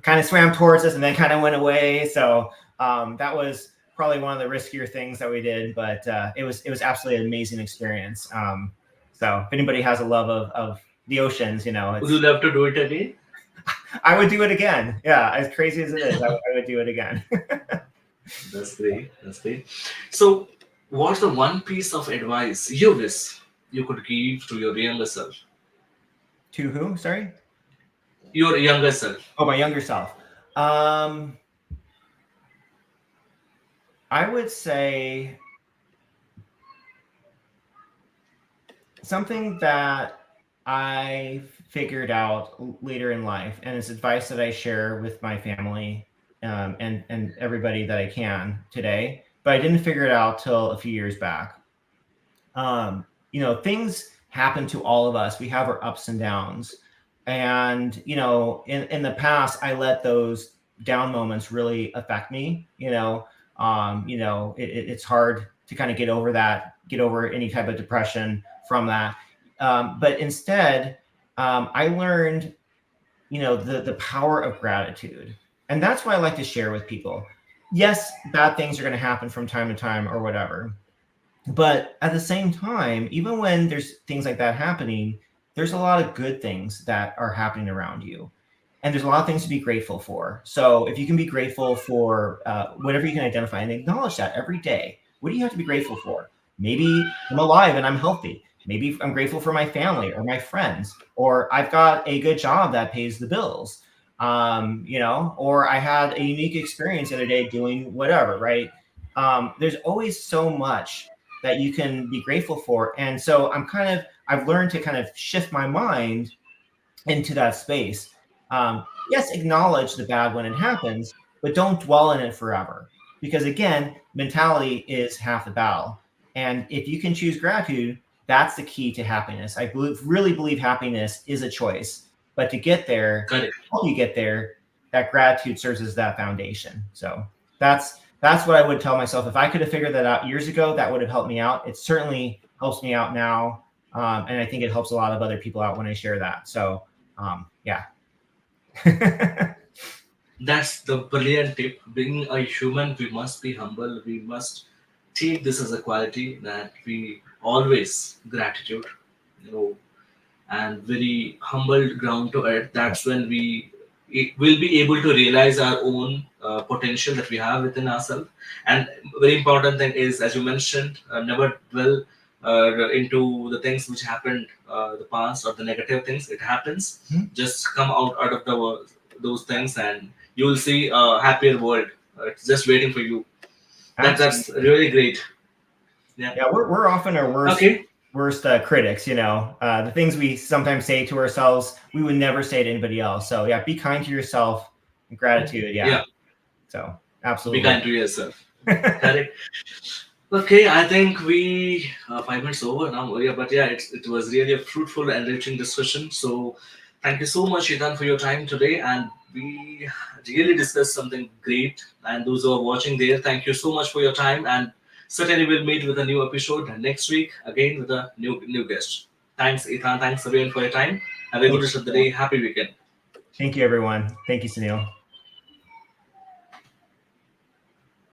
kind of swam towards us and then kind of went away. So that was probably one of the riskier things that we did, but it was absolutely an amazing experience. So if anybody has a love of the oceans, Would you it's love to do it again? I would do it again. Yeah, as crazy as it is, I would do it again. That's great. That's great. So, what's the one piece of advice you wish you could give to your younger self? To who? Sorry. Your younger self. Oh, my younger self. Um, I would say something that I figured out later in life, and it's advice that I share with my family, and everybody that I can today. But I didn't figure it out till a few years back. Things happen to all of us. We have our ups and downs, and in the past, I let those down moments really affect me. It's hard to kind of get over any type of depression from that. But instead, I learned, the power of gratitude, and that's what I like to share with people. Yes, bad things are going to happen from time to time or whatever, but at the same time, even when there's things like that happening, there's a lot of good things that are happening around you, and there's a lot of things to be grateful for. So if you can be grateful for whatever you can identify and acknowledge that every day, what do you have to be grateful for? Maybe I'm alive and I'm healthy. Maybe I'm grateful for my family or my friends, or I've got a good job that pays the bills. Or I had a unique experience the other day doing whatever, right? There's always so much that you can be grateful for. And so I've learned to kind of shift my mind into that space. Yes, acknowledge the bad when it happens, but don't dwell in it forever. Because again, mentality is half the battle. And if you can choose gratitude, that's the key to happiness. Really believe happiness is a choice. But to get there, Correct. help you get there, that gratitude serves as that foundation. So that's what I would tell myself. If I could have figured that out years ago, that would have helped me out. It certainly helps me out now. And I think it helps a lot of other people out when I share that. So yeah. That's the brilliant tip. Being a human, we must be humble. We must take this as a quality that we always gratitude, you know, and very humble ground to earth. That's when we we'll be able to realize our own potential that we have within ourselves. And very important thing is, as you mentioned, never dwell into the things which happened the past or the negative things. It happens. Mhm. Just come out of those things, and you will see a happier world. It's just waiting for you. That's Absolutely. really great. Yeah. Yeah, we're often our Okay. worst critics. The things we sometimes say to ourselves, we would never say to anybody else. So yeah, be kind to yourself. And gratitude. Yeah. Yeah. So Be absolutely. kind to yourself. Correct. Okay, I think we 5 minutes over now, yeah, but yeah, it was really a fruitful and enriching discussion. So, thank you so much, Ethan, for your time today, and we really discussed something great. And those who are watching there, thank you so much for your time, and certainly we'll meet with a new episode next week again with a new guest. Thanks, Ethan. Thanks everyone for your time. Have a good Thank rest of the you. day. Happy weekend. Thank you, everyone. Thank you, Sunil.